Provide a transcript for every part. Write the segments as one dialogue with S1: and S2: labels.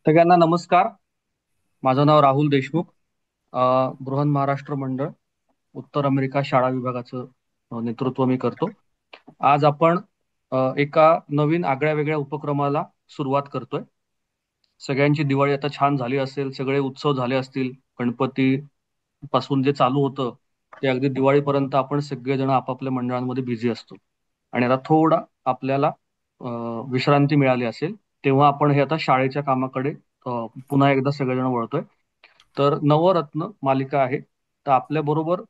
S1: सगळ्यांना नमस्कार. माझं नाव राहुल देशमुख. बृहन महाराष्ट्र मंडळ उत्तर अमेरिका शाळा विभागाचं नेतृत्व मी करतो. आज आपण एका नवीन आगळ्या वेगळ्या उपक्रमाला सुरुवात करतोय. सगळ्यांची दिवाळी आता छान झाली असेल, सगळे उत्सव झाले असतील. गणपती पासून जे चालू होतं ते अगदी दिवाळीपर्यंत आपण सगळेजण आपापल्या मंडळांमध्ये बिझी असतो. आणि आता थोडा आपल्याला विश्रांती मिळाली असेल, तेव्हा आपण हे आता शाळेच्या कामाकडे पुन्हा एकदा सगळेजण वळतोय. तर नवरत्न मालिका आहे. तर आपल्या बरोबर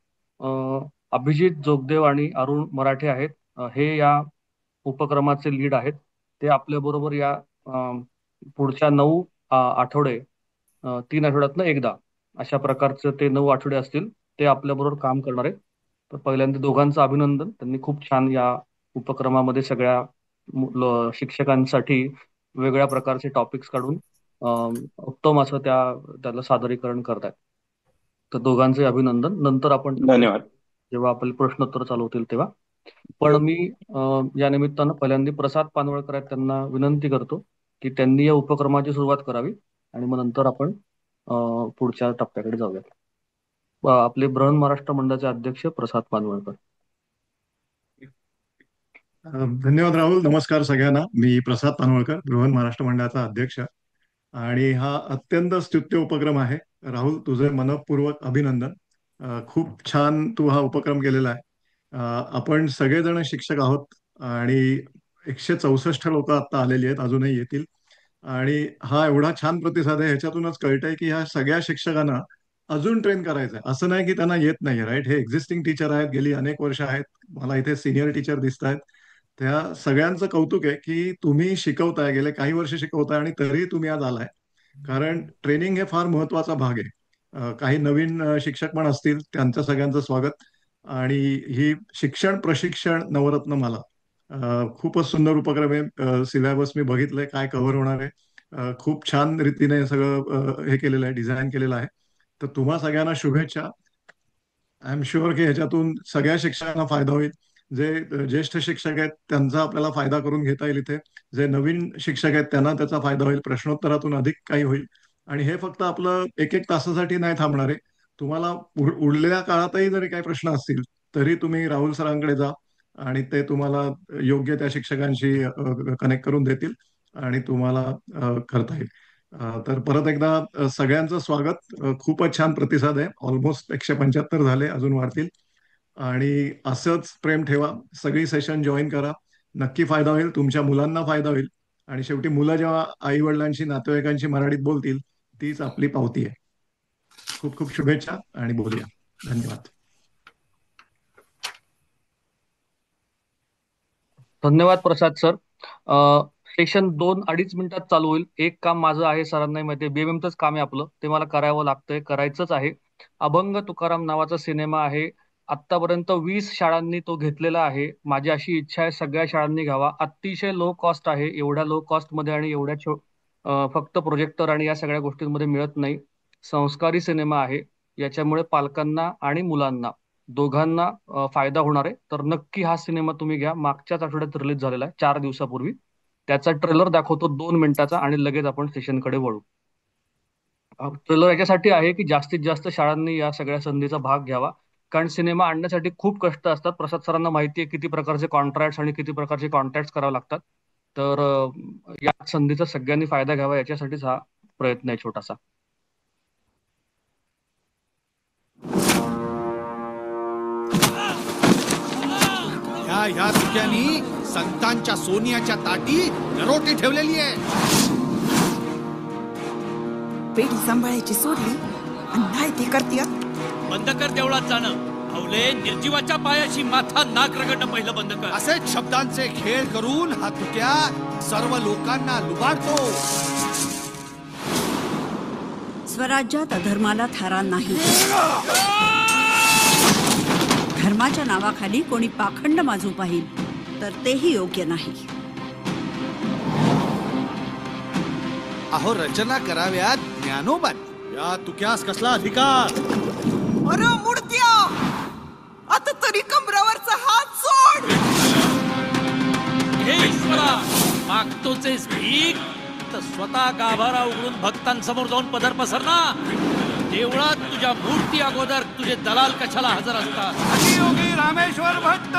S1: अभिजित जोगदेव आणि अरुण मराठे आहेत. हे या उपक्रमाचे लीड आहेत. ते आपल्या बरोबर या पुढच्या 9 आठवडे, 3 आठवड्यातनं एकदा अशा प्रकारचे ते 9 आठवडे असतील, ते आपल्याबरोबर काम करणार आहेत. तर पहिल्यांदा दोघांचं अभिनंदन. त्यांनी खूप छान या उपक्रमामध्ये सगळ्या शिक्षकांसाठी वेगळ्या प्रकारचे टॉपिक्स काढून उत्तम असं त्याला सादरीकरण करतायत. तर दोघांचे अभिनंदन. नंतर आपण
S2: धन्यवाद.
S1: जेव्हा आपले प्रश्नोत्तर चालू होतील तेव्हा. पण मी या निमित्तानं पहिल्यांदा प्रसाद पानवळकर आहेत त्यांना विनंती करतो की त्यांनी या उपक्रमाची सुरुवात करावी आणि मग नंतर आपण पुढच्या टप्प्याकडे जाऊयात. आपले बृहन महाराष्ट्र मंडळाचे अध्यक्ष प्रसाद पानवळकर.
S3: धन्यवाद राहुल. नमस्कार सगळ्यांना. मी प्रसाद पानवळकर, बृहन महाराष्ट्र मंडळाचा अध्यक्ष. आणि हा अत्यंत स्तुत्य उपक्रम आहे. राहुल, तुझे मनपूर्वक अभिनंदन. खूप छान तू हा उपक्रम केलेला आहे. आपण सगळेजण शिक्षक आहोत आणि 164 लोक आता आलेली आहेत, अजूनही येतील. आणि हा एवढा छान प्रतिसाद आहे, ह्याच्यातूनच कळतंय की ह्या सगळ्या शिक्षकांना अजून ट्रेन करायचं आहे. असं नाही की त्यांना येत नाही, राईट. हे एक्झिस्टिंग टीचर आहेत, गेली अनेक वर्ष आहेत. मला इथे सिनियर टीचर दिसत आहेत. त्या सगळ्यांचं कौतुक आहे की तुम्ही शिकवताय, गेले काही वर्ष शिकवताय आणि तरीही तुम्ही आज आलाय. कारण ट्रेनिंग हे फार महत्वाचा भाग आहे. काही नवीन शिक्षक पण असतील, त्यांचं सगळ्यांचं स्वागत. आणि ही शिक्षण प्रशिक्षण नवरत्न मला खूपच सुंदर उपक्रम आहे. सिलेबस मी बघितलंय, काय कव्हर होणार आहे. खूप छान रीतीने सगळं हे केलेलं आहे, डिझाईन केलेलं आहे. तर तुम्हा सगळ्यांना शुभेच्छा. आय एम शुअर की ह्याच्यातून सगळ्या शिक्षकांना फायदा होईल. जे ज्येष्ठ शिक्षक आहेत त्यांचा आपल्याला फायदा करून घेता येईल इथे. जे नवीन शिक्षक आहेत त्यांना त्याचा फायदा होईल. प्रश्नोत्तरातून अधिक काही होईल. आणि हे फक्त आपलं एक एक तासासाठी नाही थांबणार आहे. तुम्हाला उरलेल्या काळातही जरी काही प्रश्न असतील तरी तुम्ही राहुल सरांकडे जा आणि ते तुम्हाला योग्य त्या शिक्षकांशी कनेक्ट करून देतील आणि तुम्हाला करता येईल. तर परत एकदा सगळ्यांचं स्वागत. खूपच छान प्रतिसाद आहे. ऑलमोस्ट 175 झाले, अजून वाढतील. आणि असंच प्रेम ठेवा. सगळी सेशन जॉईन करा. नक्की फायदा होईल, तुमच्या मुलांना फायदा होईल. आणि शेवटी मुलं जेव्हा आई वडिलांशी, नातेवाईकांशी मराठीत बोलतील, तीच आपली पावती आहे. खूप खूप शुभेच्छा आणि बोलूया. धन्यवाद.
S1: धन्यवाद प्रसाद सर. सेशन 2-2.5 मिनिटात चालू होईल. एक काम माझं आहे, सरांनाही माहिती आहे, BMMचंच काम आहे आपलं, ते मला करावं लागतंय, करायचंच आहे. अभंग तुकाराम नावाचा सिनेमा आहे. आतापर्यंत 20 शाळांनी तो घेतलेला आहे. माझी अशी इच्छा आहे सगळ्या शाळांनी घ्यावा. अतिशय लो कॉस्ट आहे. एवढ्या लो कॉस्ट मध्ये आणि एवढ्या फक्त प्रोजेक्टर आणि या सगळ्या गोष्टींमध्ये मिळत नाही. संस्कारी सिनेमा आहे. याच्यामुळे पालकांना आणि मुलांना दोघांना फायदा होणार आहे. तर नक्की हा सिनेमा तुम्ही घ्या. मागच्याच आठवड्यात रिलीज झालेला आहे, 4 दिवसापूर्वी. त्याचा ट्रेलर दाखवतो 2 मिनिटाचा आणि लगेच आपण सेशनकडे वळू. ट्रेलर याच्यासाठी आहे की जास्तीत जास्त शाळांनी या सगळ्या संधीचा भाग घ्यावा. कारण सिनेमा आणण्यासाठी खूप कष्ट असतात. प्रसाद सरांना माहिती आहे किती प्रकारचे कॉन्ट्रॅक्ट्स आणि किती प्रकारचे कॉन्टॅक्ट करावे लागतात. तर या संधीचा सगळ्यांनी फायदा घ्यावा, याच्यासाठीच हा प्रयत्न आहे छोटासा.
S4: ह्या धुक्यानी संतांच्या सोन्याच्या ताटी नरोटी ठेवलेली आहे.
S5: पेढी सांभाळायची सोडली आणि नाही ती करते.
S6: बंद कर देवळात जाणं. हवले, निर्जीवाच्या पायाशी माथा नाक रगडणं पहिलं बंद कर.
S4: असेच शब्दांचे खेळ करून हा धुक्या सर्व लोकांना लुबाडतो.
S5: स्वराज्यात अधर्माला थारा नाही. धर्माच्या नावाखाली कोणी पाखंड माजू पाहिल तर तेही योग्य नाही.
S4: अहो, रचना कराव्यात ज्ञानोबांनी. या तुक्यास कसला अधिकार?
S5: अरे मुडत्या, आता तरी कमरावरचा हात सोड.
S6: हे ईश्वरा, मागतोचेस भीक, तर स्वतः गाभारा उघडून भक्तांसमोर जाऊन पदर पसर ना. देवळात तुझ्या मूर्ती अगोदर तुझे दलाल कशाला हजर असतात.
S4: योगी रामेश्वर भट्ट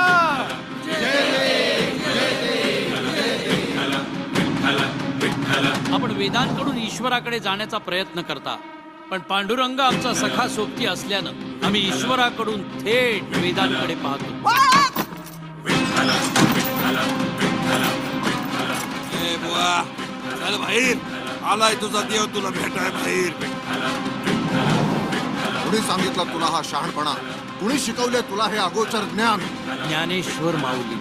S6: आपण वेदांकडून ईश्वराकडे जाण्याचा प्रयत्न करता, पण पांडुरंग आमचा सखा सोबती असल्यानं आम्ही ईश्वराकडून थेट वेदांकडे पाहतो.
S4: ए बुवा, चल बाहेर. आलाय तुझा देव तुला भेटाय बाहेर.
S2: कुणी सांगितलं तुला हा शहाणपणा? कुणी शिकवले तुला हे अगोचर ज्ञान?
S6: ज्ञानेश्वर माऊली.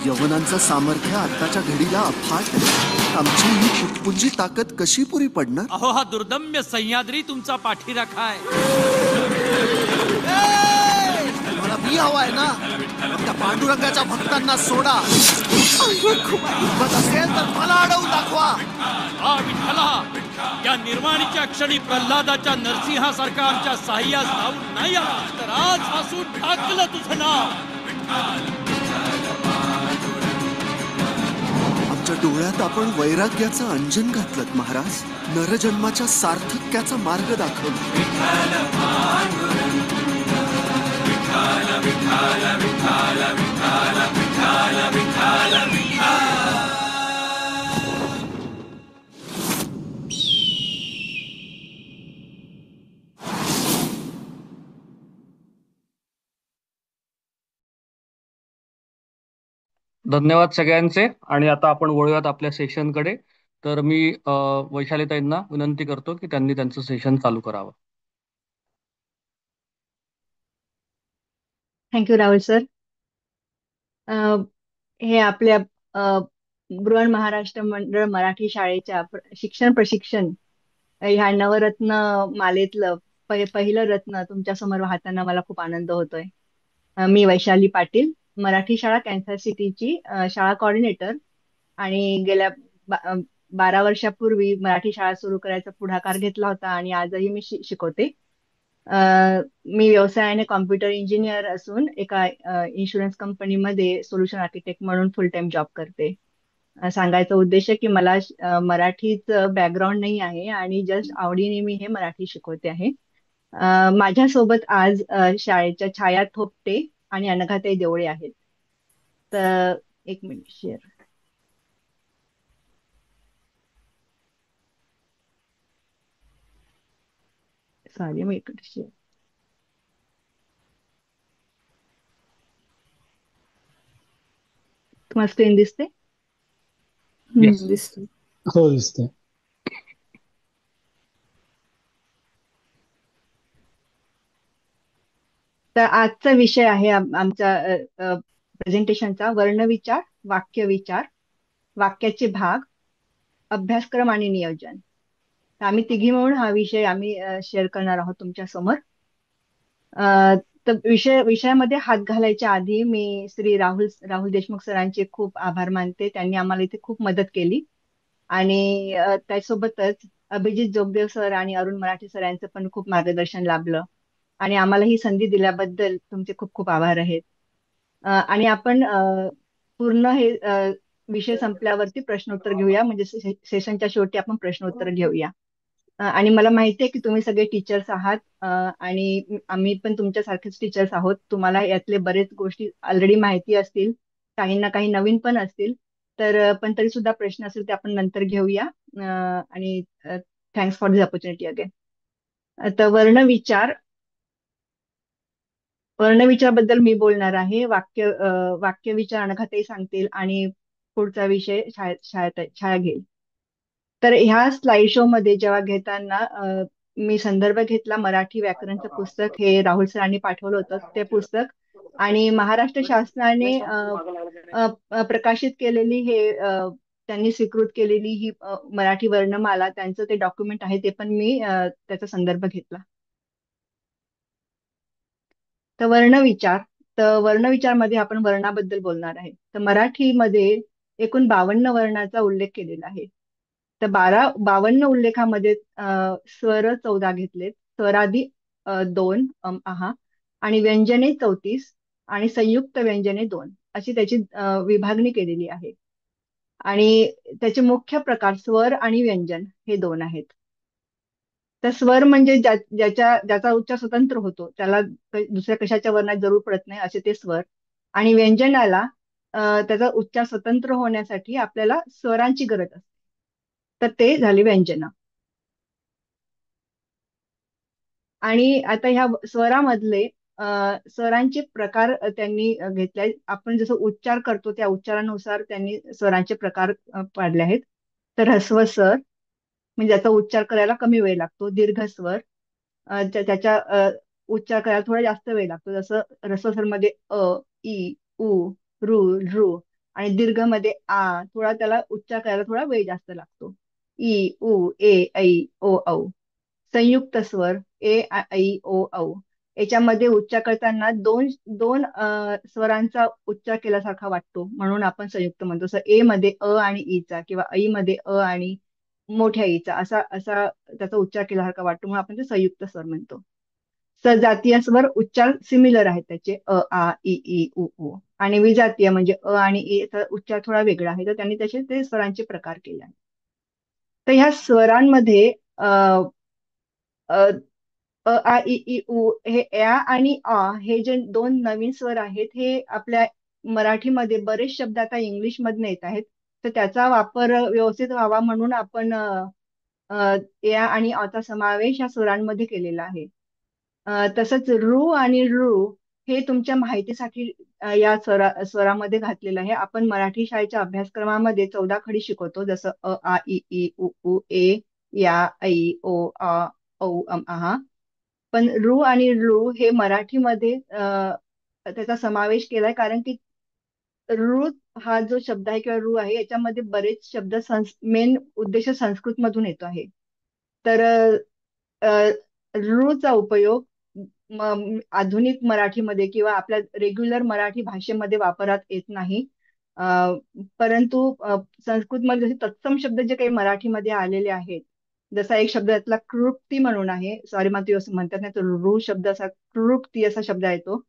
S7: यवनांचं सामर्थ्य आताच्या घडीला अफाट आहे. आमची ही पुटपुंजी ताकद कशी पुरी पडणार?
S6: अहो, हा दुर्दम्य सह्याद्री तुमचा पाठीराखा आहे.
S2: मला बी हवाय ना, त्या पांडुरंगाच्या भक्तांना सोडा. हिंमत असेल तर मला अडवून दाखवा.
S6: हा विठ्ठला, या निर्वाणीच्या क्षणी प्रल्हादाच्या नरसिंहासारखा आमच्या साह्यास धावून नाही आला तर आजपासून टाकलं तुझं नाव.
S7: आमच्या डोळ्यात आपण वैराग्याचं अंजन घातलं महाराज. नरजन्माच्या सार्थक्याचा मार्ग दाखवला.
S1: धन्यवाद सगळ्यांचे. आणि आता आपण वळूयात आपल्या सेशनकडे. तर मी वैशालीताईंना विनंती करतो की त्यांनी त्यांचं सेशन चालू करावं.
S8: Thank you Rahul sir. हे आपल्या बृहन महाराष्ट्र मंडळ मराठी शाळेच्या शिक्षण प्रशिक्षण ह्या नवरत्न मालेतलं पहिलं रत्न तुमच्या समोर वाहताना मला खूप आनंद होतोय. मी वैशाली पाटील, मराठी शाळा कॅन्सर सिटीची शाळा कोऑर्डिनेटर, आणि गेल्या 12 वर्षापूर्वी मराठी शाळा सुरू करायचा पुढाकार घेतला होता आणि आजही मी शिकवते. मी व्यवसायाने कॉम्प्युटर इंजिनियर असून एका इन्शुरन्स कंपनीमध्ये सोल्युशन आर्किटेक्ट म्हणून फुल टाइम जॉब करते. सांगायचा उद्देश की मला मराठीचं बॅकग्राऊंड नाही आहे आणि जस्ट आवडीने मी हे मराठी शिकवते आहे. माझ्यासोबत आज शाळेच्या छाया थोपटे आणि अनघाताई देवळे आहेत. तर एक मिनिट शेअर. सॉरी, मी इकडे शेअर. तुम्हाला स्क्रीन दिसते?
S9: दिसते. हो, दिसते.
S8: तर आजचा विषय आहे आमचा प्रेझेंटेशनचा वर्णविचार, वाक्यविचार, वाक्याचे भाग, अभ्यासक्रम आणि नियोजन. आम्ही तिघी मिळून हा विषय आम्ही शेअर करणार आहोत तुमच्या समोर. तर विषयामध्ये हात घालायच्या आधी मी श्री राहुल देशमुख सरांचे खूप आभार मानते. त्यांनी आम्हाला इथे खूप मदत केली. आणि त्यासोबतच अभिजित जोगदेव सर आणि अरुण मराठे सर यांचं पण खूप मार्गदर्शन लाभलं आणि आम्हाला ही संधी दिल्याबद्दल तुमचे खूप खूप आभार आहेत. आणि आपण पूर्ण हे विषय संपल्यावरती प्रश्नोत्तर घेऊया, म्हणजे सेशनच्या शेवटी आपण प्रश्नोत्तर घेऊया. आणि मला माहिती आहे की तुम्ही सगळे टीचर्स आहात आणि आम्ही पण तुमच्यासारखेच टीचर्स आहोत. तुम्हाला यातले बरेच गोष्टी ऑलरेडी माहिती असतील, काहींना काही नवीन पण असतील. तर पण तरी सुद्धा प्रश्न असेल ते आपण नंतर घेऊया. आणि thanks for this opportunity again. तर वर्णविचाराबद्दल मी बोलणार आहे. वाक्यविचार अनघाताई सांगतील आणि पुढचा विषय छाया घेईल. तर ह्या स्लाइड शो मध्ये जेव्हा घेताना मी संदर्भ घेतला मराठी व्याकरणचं पुस्तक, हे राहुल सरांनी पाठवलं होतं ते पुस्तक, आणि महाराष्ट्र शासनाने प्रकाशित केलेली हे त्यांनी स्वीकृत केलेली ही मराठी वर्णमाला, त्यांचं ते डॉक्युमेंट आहे, ते पण मी त्याचा संदर्भ घेतला. तर वर्णविचार मध्ये आपण वर्णाबद्दल बोलणार आहे. तर मराठीमध्ये एकूण 52 वर्णाचा उल्लेख केलेला आहे. तर 52 उल्लेखामध्ये स्वर 14 घेतलेत. स्वरादी 2 आहा, आणि व्यंजने 34 आणि संयुक्त व्यंजने 2 अशी त्याची विभागणी केलेली आहे. आणि त्याचे मुख्य प्रकार स्वर आणि व्यंजन हे 2 आहेत. तर स्वर म्हणजे ज्याचा उच्चार स्वतंत्र होतो, त्याला दुसऱ्या कशाच्या वर्णात जरूर पडत नाही असे ते स्वर. आणि व्यंजनाला त्याचा उच्चार स्वतंत्र होण्यासाठी आपल्याला स्वरांची गरज असते. तर ते झाली व्यंजना. आणि आता ह्या स्वरामधले स्वरांचे प्रकार त्यांनी घेतले. आपण जसं उच्चार करतो त्या उच्चारानुसार त्यांनी स्वरांचे प्रकार पाडले आहेत. तर ह्रस्व स्वर म्हणजे ज्याचा उच्चार करायला कमी वेळ लागतो. दीर्घ स्वर त्याच्या उच्चार करायला थोडा जास्त वेळ लागतो. जसं ह्रस्व स्वर मध्ये इ, उ, ऋ, ऋ. आणि दीर्घ मध्ये थोडा त्याला उच्चार करायला थोडा वेळ जास्त लागतो. इ, उ, ए, ऐ, ओ, औ. संयुक्त स्वर ए, ऐ, ओ, औ. याच्यामध्ये उच्चार करताना दोन दोन स्वरांचा उच्चार केल्यासारखा वाटतो, म्हणून आपण संयुक्त म्हणतो. जसं ए मध्ये आणि ईचा किंवा ऐ मध्ये आणि मोठ्या ईचा असा असा त्याचा उच्चार केल्यासारखा वाटतो, म्हणून आपण ते संयुक्त स्वर म्हणतो. सजातीय स्वर उच्चार सिमिलर आहेत त्याचे आ, इ, ई, उ, ऊ. आणि विजातीय म्हणजे आणि ई चा उच्चार थोडा वेगळा आहे, तर त्यांनी तसे ते स्वरांचे प्रकार केले आहेत. तर ह्या स्वरांमध्ये अ, आ, इ, ई, उ हे या आणि हे जे 2 नवीन स्वर आहेत, हे आपल्या मराठीमध्ये बरेच शब्द आता इंग्लिश मधनं येत आहेत. तर त्याचा वापर व्यवस्थित व्हावा म्हणून आपण या आणि चा समावेश या स्वरांमध्ये केलेला आहे. तसंच रू आणि ऋ हे तुमच्या माहितीसाठी या स्वरामध्ये घातलेलं आहे. आपण मराठी शाळेच्या अभ्यासक्रमामध्ये 14 खडी शिकवतो, जसं आ, इ, ई, उ, ऊ, ए, या, ऐ, ओ, औ, आहा. पण रू आणि ऋ हे मराठीमध्ये त्याचा समावेश केलाय, कारण की ऋ हा जो शब्द आहे किंवा रू आहे, याच्यामध्ये बरेच शब्द मेन उद्देश संस्कृत मधून येतो आहे. तर चा उपयोग आधुनिक मराठीमध्ये किंवा आपल्या रेग्युलर मराठी भाषेमध्ये वापरात येत नाही. परंतु संस्कृतमध्ये जसे तत्सम शब्द जे काही मराठीमध्ये आलेले आहेत, जसा एक शब्द त्यातला कृप्ती म्हणून आहे, सॉरी मला असं म्हणतात नाही, तर रू शब्द असा कृप्ती असा शब्द येतो.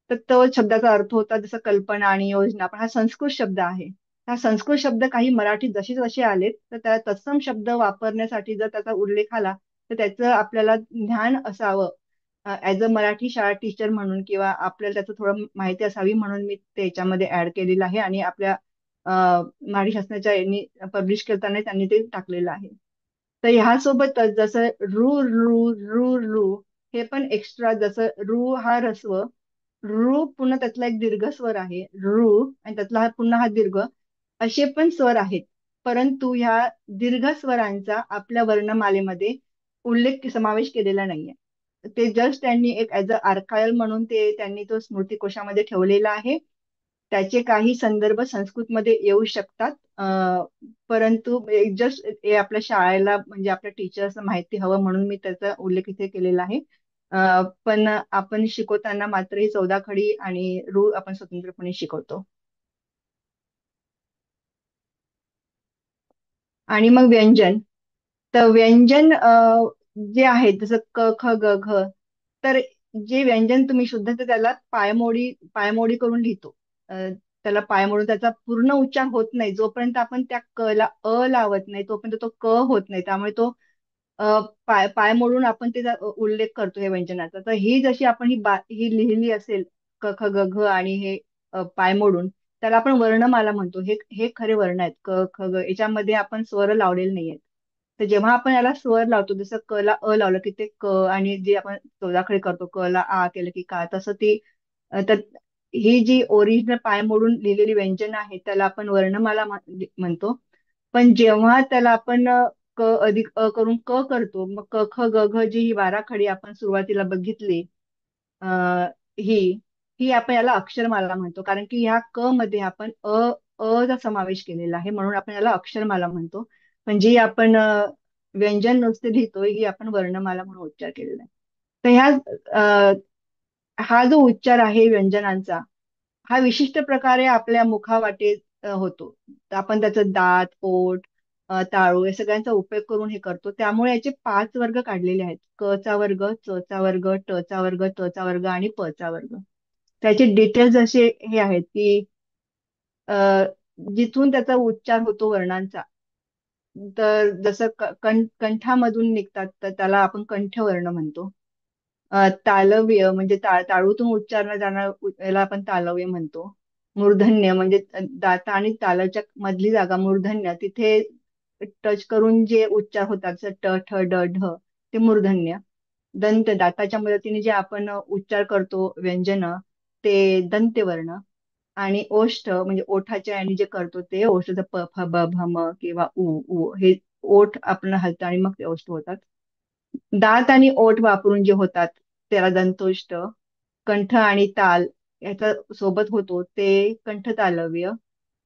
S8: तर तो शब्दाचा अर्थ होता जसं कल्पना आणि योजना, पण हा संस्कृत शब्द आहे. हा संस्कृत शब्द काही मराठीत जसे जसे आलेत, तर त्याला तत्सम शब्द वापरण्यासाठी जर त्याचा उल्लेख आला तर त्याचं आपल्याला ज्ञान असावं ऍज अ मराठी शाळा टीचर म्हणून, किंवा आपल्याला त्याचं थोडं माहिती असावी म्हणून मी त्याच्यामध्ये ऍड केलेलं आहे. आणि आपल्या मराठी शासनाच्या यांनी पब्लिश करताना त्यांनी ते टाकलेलं आहे. तर ह्यासोबतच जसं रू रू रू रू हे पण एक्स्ट्रा, जसं रू हा ह्रस्व, रू पुन्हा त्यातला एक दीर्घ स्वर आहे रू, आणि त्यातला पुन्हा हा दीर्घ, असे पण स्वर आहेत. परंतु ह्या दीर्घ स्वरांचा आपल्या वर्णमालेमध्ये उल्लेख समावेश केलेला नाहीये. ते जस्ट त्यांनी एक ऍज अ आर्कायल म्हणून ते त्यांनी तो स्मृतिकोशामध्ये ठेवलेला आहे. त्याचे काही संदर्भ संस्कृतमध्ये येऊ शकतात, परंतु जस्ट हे आपल्या शाळेला म्हणजे आपल्या टीचर्सना माहिती हवं म्हणून मी त्याचा उल्लेख इथे केलेला आहे. पण आपण शिकवताना मात्र ही 14 खडी आणि रू आपण स्वतंत्रपणे शिकवतो. आणि मग व्यंजन. तर व्यंजन जे आहेत जसं क, ख, ग, घ, तर जे व्यंजन तुम्ही शुद्ध तर त्याला पायमोडी पायमोडी करून लिहितो. त्याला पायमोडून त्याचा पूर्ण उच्चार होत नाही, जोपर्यंत आपण त्या क ला लावत नाही तोपर्यंत तो क होत नाही. त्यामुळे तो पाय मोडून आपण त्याचा उल्लेख करतो हे व्यंजनाचा. तर ही जशी आपण ही लिहिली असेल क, ख, ग, घ आणि हे पाय मोडून, त्याला आपण वर्णमाला म्हणतो. हे हे खरे वर्ण आहेत क, ख, ग. याच्यामध्ये आपण स्वर लावलेले नाहीयेत. तर जेव्हा आपण याला स्वर लावतो, जसं क ला लावलं की ते क, आणि जे आपण चौदाखडी करतो क ला केलं की का, तसं ती तर ही जी ओरिजिनल पाय मोडून लिहिलेली व्यंजन आहे त्याला आपण वर्णमाला म्हणतो. पण जेव्हा त्याला आपण क अधिक करून क करतो, मग क, ख, ग, घ जी ही 12 खडी आपण सुरुवातीला बघितली, अ, ही ही आपण याला अक्षरमाला म्हणतो. कारण की ह्या क मध्ये आपण चा समावेश केलेला आहे, म्हणून आपण याला अक्षरमाला म्हणतो. पण जी आपण व्यंजन नुसते लिहितोय ही आपण वर्णमाला म्हणून उच्चार केलेला आहे. तर हा जो उच्चार आहे व्यंजनांचा, हा विशिष्ट प्रकारे आपल्या मुखावाटे होतो. तर आपण त्याचं दात, ओठ, टाळू या सगळ्यांचा उपयोग करून हे करतो. त्यामुळे याचे 5 वर्ग काढलेले आहेत: क चा वर्ग, च चा वर्ग, ट चा वर्ग, त चा वर्ग आणि प चा वर्ग. त्याचे डिटेल्स असे हे आहेत की अ, जिथून त्याचा उच्चार होतो वर्णांचा, तर जसं कंठामधून निघतात तर त्याला आपण कंठवर्ण म्हणतो. तालव्य म्हणजे टाळूतून उच्चारला जाणार याला आपण तालव्य म्हणतो. मूर्धन्य म्हणजे दाता आणि तालाच्या मधली जागा मूर्धन्य, तिथे टच करून जे उच्चार होतात जसं ट ठ ड ढ, ते मूर्धन्य. दंत, दाताच्या मदतीने जे आपण उच्चार करतो व्यंजन, ते दंत्यवर्ण. आणि ओष्ठ म्हणजे ओठाच्या याने जे करतो ते ओष्ठ, प फ ब भ म किंवा उ उ, हे ओठ आपण हलतं आणि मग ते ओष्ठ होतात. दात आणि ओठ वापरून जे होतात त्याला दंतोष्ठ. कंठ आणि ताल याचा सोबत होतो ते कंठतालव्य.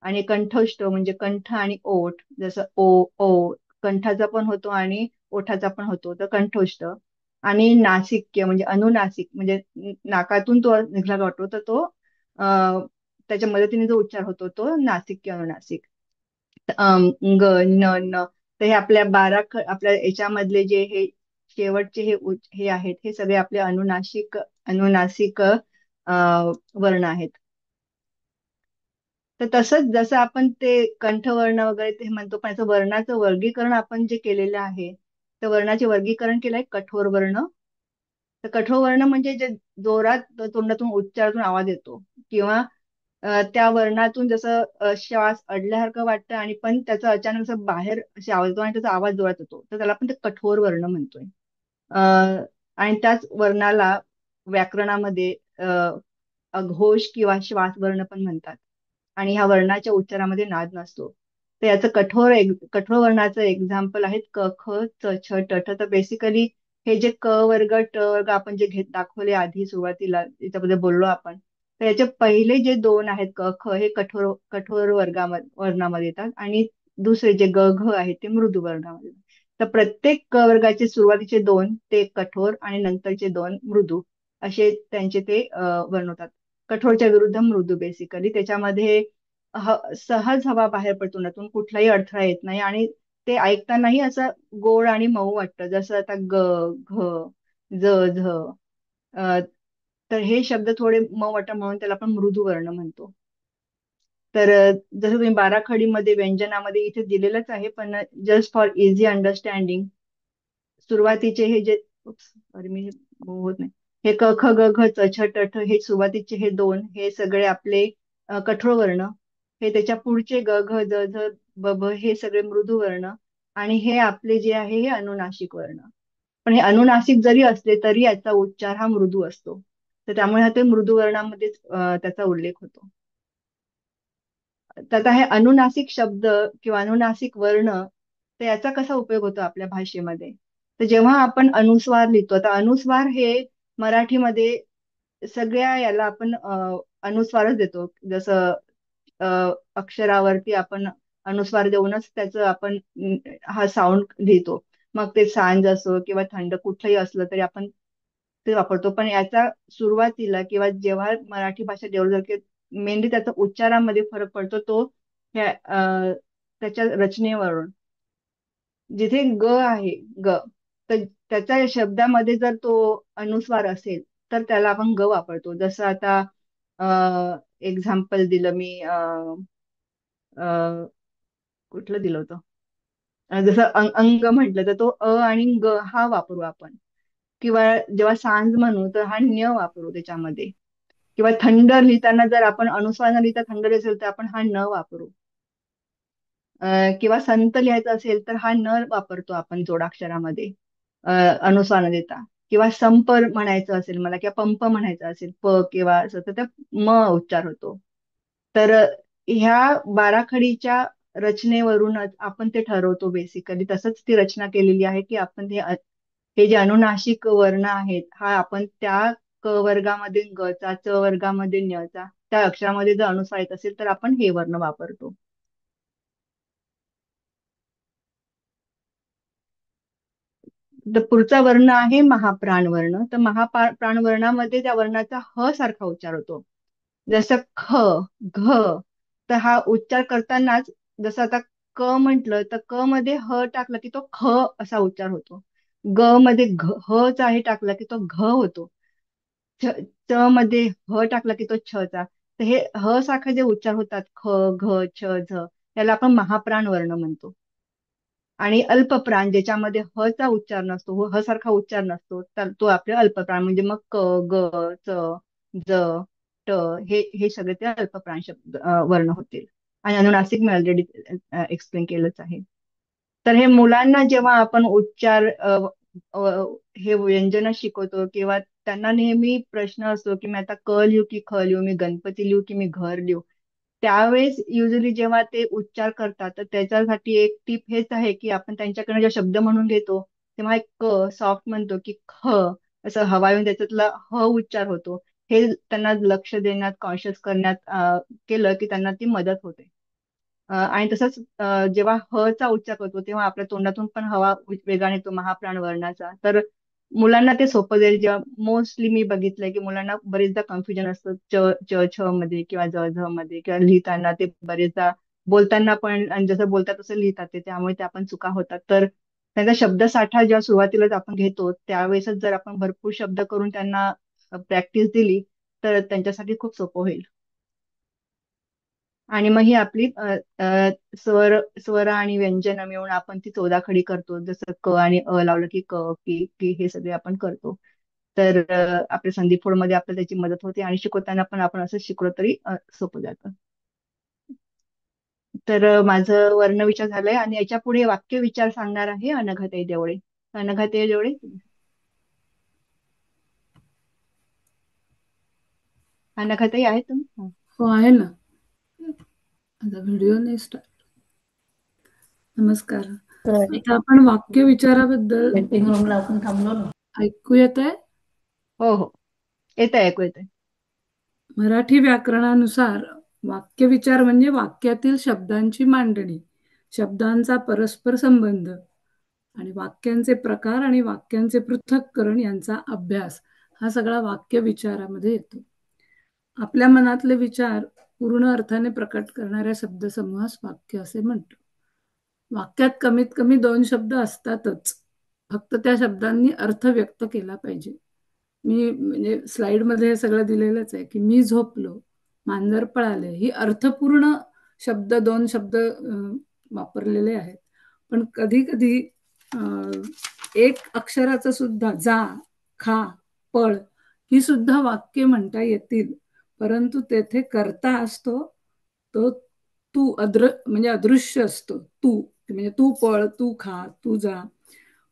S8: आणि कंठोष्ठ म्हणजे कंठ आणि ओठ, जसं ओ ओ, कंठाचा पण होतो आणि ओठाचा पण होतो तर कंठोष्ठ. आणि नासिक्य म्हणजे अनुनासिक म्हणजे नाकातून तो निघाला जातो तर तो त्याच्या मदतीने जो उच्चार होतो तो नासिक्य अनुनासिक. ग न न, तर हे आपल्या आपल्या याच्यामधले जे हे शेवटचे हे आहेत, हे सगळे आपले अनुनासिक वर्ण आहेत. तर तसंच जसं आपण ते कंठवर्ण वगैरे ते म्हणतो, पण याचं वर्णाचं वर्गीकरण आपण जे केलेलं आहे, तर वर्णाचे वर्गीकरण केलं आहे कठोर वर्ण. तर कठोर वर्ण म्हणजे जे जोरात तोंडातून उच्चारातून आवाज येतो, किंवा त्या वर्णातून जसं श्वास अडल्यासारखं वाटतं आणि पण त्याचा अचानक असं बाहेर असे आवाज येतो आणि त्याचा आवाज जोरात येतो, तर त्याला आपण ते कठोर वर्ण म्हणतोय. आणि त्याच वर्णाला व्याकरणामध्ये अघोष किंवा श्वास वर्ण पण म्हणतात. आणि ह्या वर्णाच्या उच्चारामध्ये नाद नसतो. तर याचं कठोर वर्णाचं एक्झाम्पल आहेत क ख च छ ट ठ. तर बेसिकली हे जे क वर्ग ट वर्ग आपण जे दाखवले आधी सुरुवातीला याच्याबद्दल बोललो आपण, तर याचे पहिले जे दोन आहेत क ख, हे कठोर वर्णामध्ये येतात, आणि दुसरे जे ग घ आहेत ते मृदू वर्णामध्ये येतात. तर प्रत्येक क वर्गाचे सुरुवातीचे दोन ते कठोर आणि नंतरचे दोन मृदू, असे त्यांचे ते वर्ण होतात. कठोरच्या विरुद्ध मृदू. बेसिकली त्याच्यामध्ये सहज हवा बाहेर पडतो, तोंडातून कुठलाही अडथळा येत नाही, आणि ते ऐकतानाही असं गोड आणि मऊ वाटतं, जसं आता ग घ ज झ. अ, तर हे शब्द थोडे मऊ वाटतात म्हणून त्याला आपण मृदू वर्ण म्हणतो. तर जसं तुम्ही बाराखडीमध्ये व्यंजनामध्ये इथे दिलेलंच आहे, पण जस्ट फॉर इझी अंडरस्टँडिंग, सुरुवातीचे हे जे सॉरी मी होत नाही, हे क ख ग घ च छ ट ठ, हे सुरुवातीचे हे दोन हे सगळे आपले कठोर वर्ण. हे त्याच्या पुढचे ग घ ज झ ब ब हे सगळे मृदू वर्ण. आणि हे आपले जे आहे हे अनुनासिक वर्ण. पण हे अनुनासिक जरी असले तरी याचा उच्चार हा मृदू असतो, तर त्यामुळे हा ते मृदू वर्णामध्येच त्याचा उल्लेख होतो. तर आता हे अनुनासिक शब्द किंवा अनुनासिक वर्ण, तर याचा कसा उपयोग होतो आपल्या भाषेमध्ये? तर जेव्हा आपण अनुस्वार लिहितो, तर अनुस्वार हे मराठीमध्ये सगळ्या याला आपण अनुस्वारच देतो. जसं अक्षरावरती आपण अनुस्वार देऊनच त्याचं आपण हा साऊंड लिहितो. मग ते सांज असो किंवा थंड कुठलंही असलं तरी आपण ते वापरतो. पण याचा सुरुवातीला किंवा जेव्हा मराठी भाषा डेव्हलप झाली, मेनली त्याचा उच्चारामध्ये फरक पडतो, तो त्याच्या रचनेवरून. जिथे ग आहे ग, तर त्याच्या शब्दामध्ये जर तो अनुस्वार असेल तर त्याला आपण ग वापरतो. जसं आता एक्झाम्पल दिलं मी, अ, कुठलं दिलं होतं, जसं अंग म्हटलं तर तो आणि ग हा वापरू आपण. किंवा जेव्हा सांज म्हणू तर हा न्य वापरू त्याच्यामध्ये. किंवा थंड लिहिताना जर आपण अनुस्वार न लिहिता थंड असेल तर आपण हा न वापरू. किंवा संत लिहायचं असेल तर हा न वापरतो आपण जोडाक्षरामध्ये, अनुस्वार न देता. किंवा संप म्हणायचं असेल मला, किंवा पंप म्हणायचं असेल प किंवा असं, तर त्या म उच्चार होतो. तर ह्या बाराखडीच्या रचनेवरूनच आपण ते ठरवतो. बेसिकली तसंच ती रचना केलेली आहे की आपण हे जे अनुनासिक वर्ण आहेत, हा आपण त्या क वर्गामध्ये ग चा, च वर्गामध्ये न्य चा, त्या अक्षरामध्ये जर अनुस्वार येत असेल तर आपण हे वर्ण वापरतो. तर पुढचा वर्ण आहे महाप्राण वर्ण. तर महाप्राण वर्णामध्ये त्या वर्णाचा ह सारखा उच्चार होतो. जसं ख घ, तर हा उच्चार करतानाच जसं आता क म्हटलं तर क मध्ये ह टाकला की तो ख असा उच्चार होतो. ग मध्ये ह चा आहे टाकला की तो घ होतो. छ च मध्ये ह टाकला की तो छ चा. तर हे ह सारखे जे उच्चार होतात ख घ छ झ त्याला आपण महाप्राण वर्ण म्हणतो. आणि अल्पप्राण ज्याच्यामध्ये ह चा उच्चार नसतो, ह सारखा उच्चार नसतो, तर तो आपले अल्पप्राण म्हणजे मग क ग च ज ट हे सगळे ते अल्पप्राण शब्द वर्ण होतील. आणि अनुनासिक मी ऑलरेडी एक्सप्लेन केलंच आहे. तर हे मुलांना जेव्हा आपण उच्चार अ, हे व्यंजन शिकवतो किंवा त्यांना नेहमी प्रश्न असतो की मी आता क लिहू की ख लिहू, मी गणपती लिहू की मी घर लिहू, त्यावेळेस युजली जेव्हा ते उच्चार करतात तर त्याच्यासाठी एक टीप हेच आहे की आपण त्यांच्याकडे जेव्हा शब्द म्हणून घेतो तेव्हा एक क सॉफ्ट म्हणतो की ख असं हवा येऊन त्याच्यातला ह उच्चार होतो. हे त्यांना लक्ष देण्यात कॉन्शियस करण्यात केलं की त्यांना ती मदत होते. आणि तसंच जेव्हा ह चा उच्चार करतो तेव्हा आपल्या तोंडातून पण हवा वेगाने येतो महाप्राण वर्णाचा. तर मुलांना ते सोपं जाईल. जेव्हा मोस्टली मी बघितलंय की मुलांना बरेचदा कन्फ्युजन असतं छ मध्ये किंवा झ मध्ये किंवा लिहिताना ते बरेचदा बोलताना पण आणि जसं बोलतात तसं लिहितात ते, त्यामुळे त्या पण चुका होतात. तर त्यांचा शब्दसाठा जेव्हा सुरुवातीलाच आपण घेतो त्यावेळेसच जर आपण भरपूर शब्द करून त्यांना प्रॅक्टिस दिली तर त्यांच्यासाठी खूप सोपं होईल. आणि मग ही आपली स्वर आणि व्यंजन मिळून आपण ती 14 खडी करतो. जसं क आणि अ लावलं की क की की हे सगळे आपण करतो. तर आपल्या संधी फोडमध्ये आपल्याला त्याची मदत होते आणि शिकवताना पण आपण असं शिकलो तरी सोपं जातं. तर माझं वर्णविचार झालंय आणि याच्या पुढे वाक्य विचार सांगणार आहे अनघाताई देवळे. अनघाताई देवळे, अनघाताई आहे तुम्ही?
S9: हो आहे ना. आता व्हिडिओ नाही स्टार्ट. नमस्कार. आता आपण वाक्य विचाराबद्दल ऐकू येत आहे?
S8: हो हो, येत आहे, ऐकू येत आहे.
S9: मराठी व्याकरणानुसार वाक्य विचार म्हणजे वाक्यातील शब्दांची मांडणी, शब्दांचा परस्पर संबंध आणि वाक्यांचे प्रकार आणि वाक्यांचे पृथक्करण यांचा अभ्यास हा सगळा वाक्य विचारामध्ये येतो. आपल्या मनातले विचार पूर्ण अर्थाने प्रकट करणाऱ्या शब्दसमूहास वाक्य असे म्हणतो. वाक्यात कमीत कमी 2 शब्द असतातच. फक्त त्या शब्दांनी अर्थ व्यक्त केला पाहिजे. मी म्हणजे स्लाइडमध्ये हे सगळं दिलेलंच आहे की मी झोपलो, मांजर पळाले, ही अर्थपूर्ण शब्द 2 शब्द वापरलेले आहेत. पण कधी कधी एक अक्षराचं सुद्धा जा, खा, पळ ही सुद्धा वाक्य म्हणता येतील. परंतु तेथे कर्ता असतो तो तू म्हणजे अदृश्य असतो. तू म्हणजे तू पळ, तू खा, तू जा.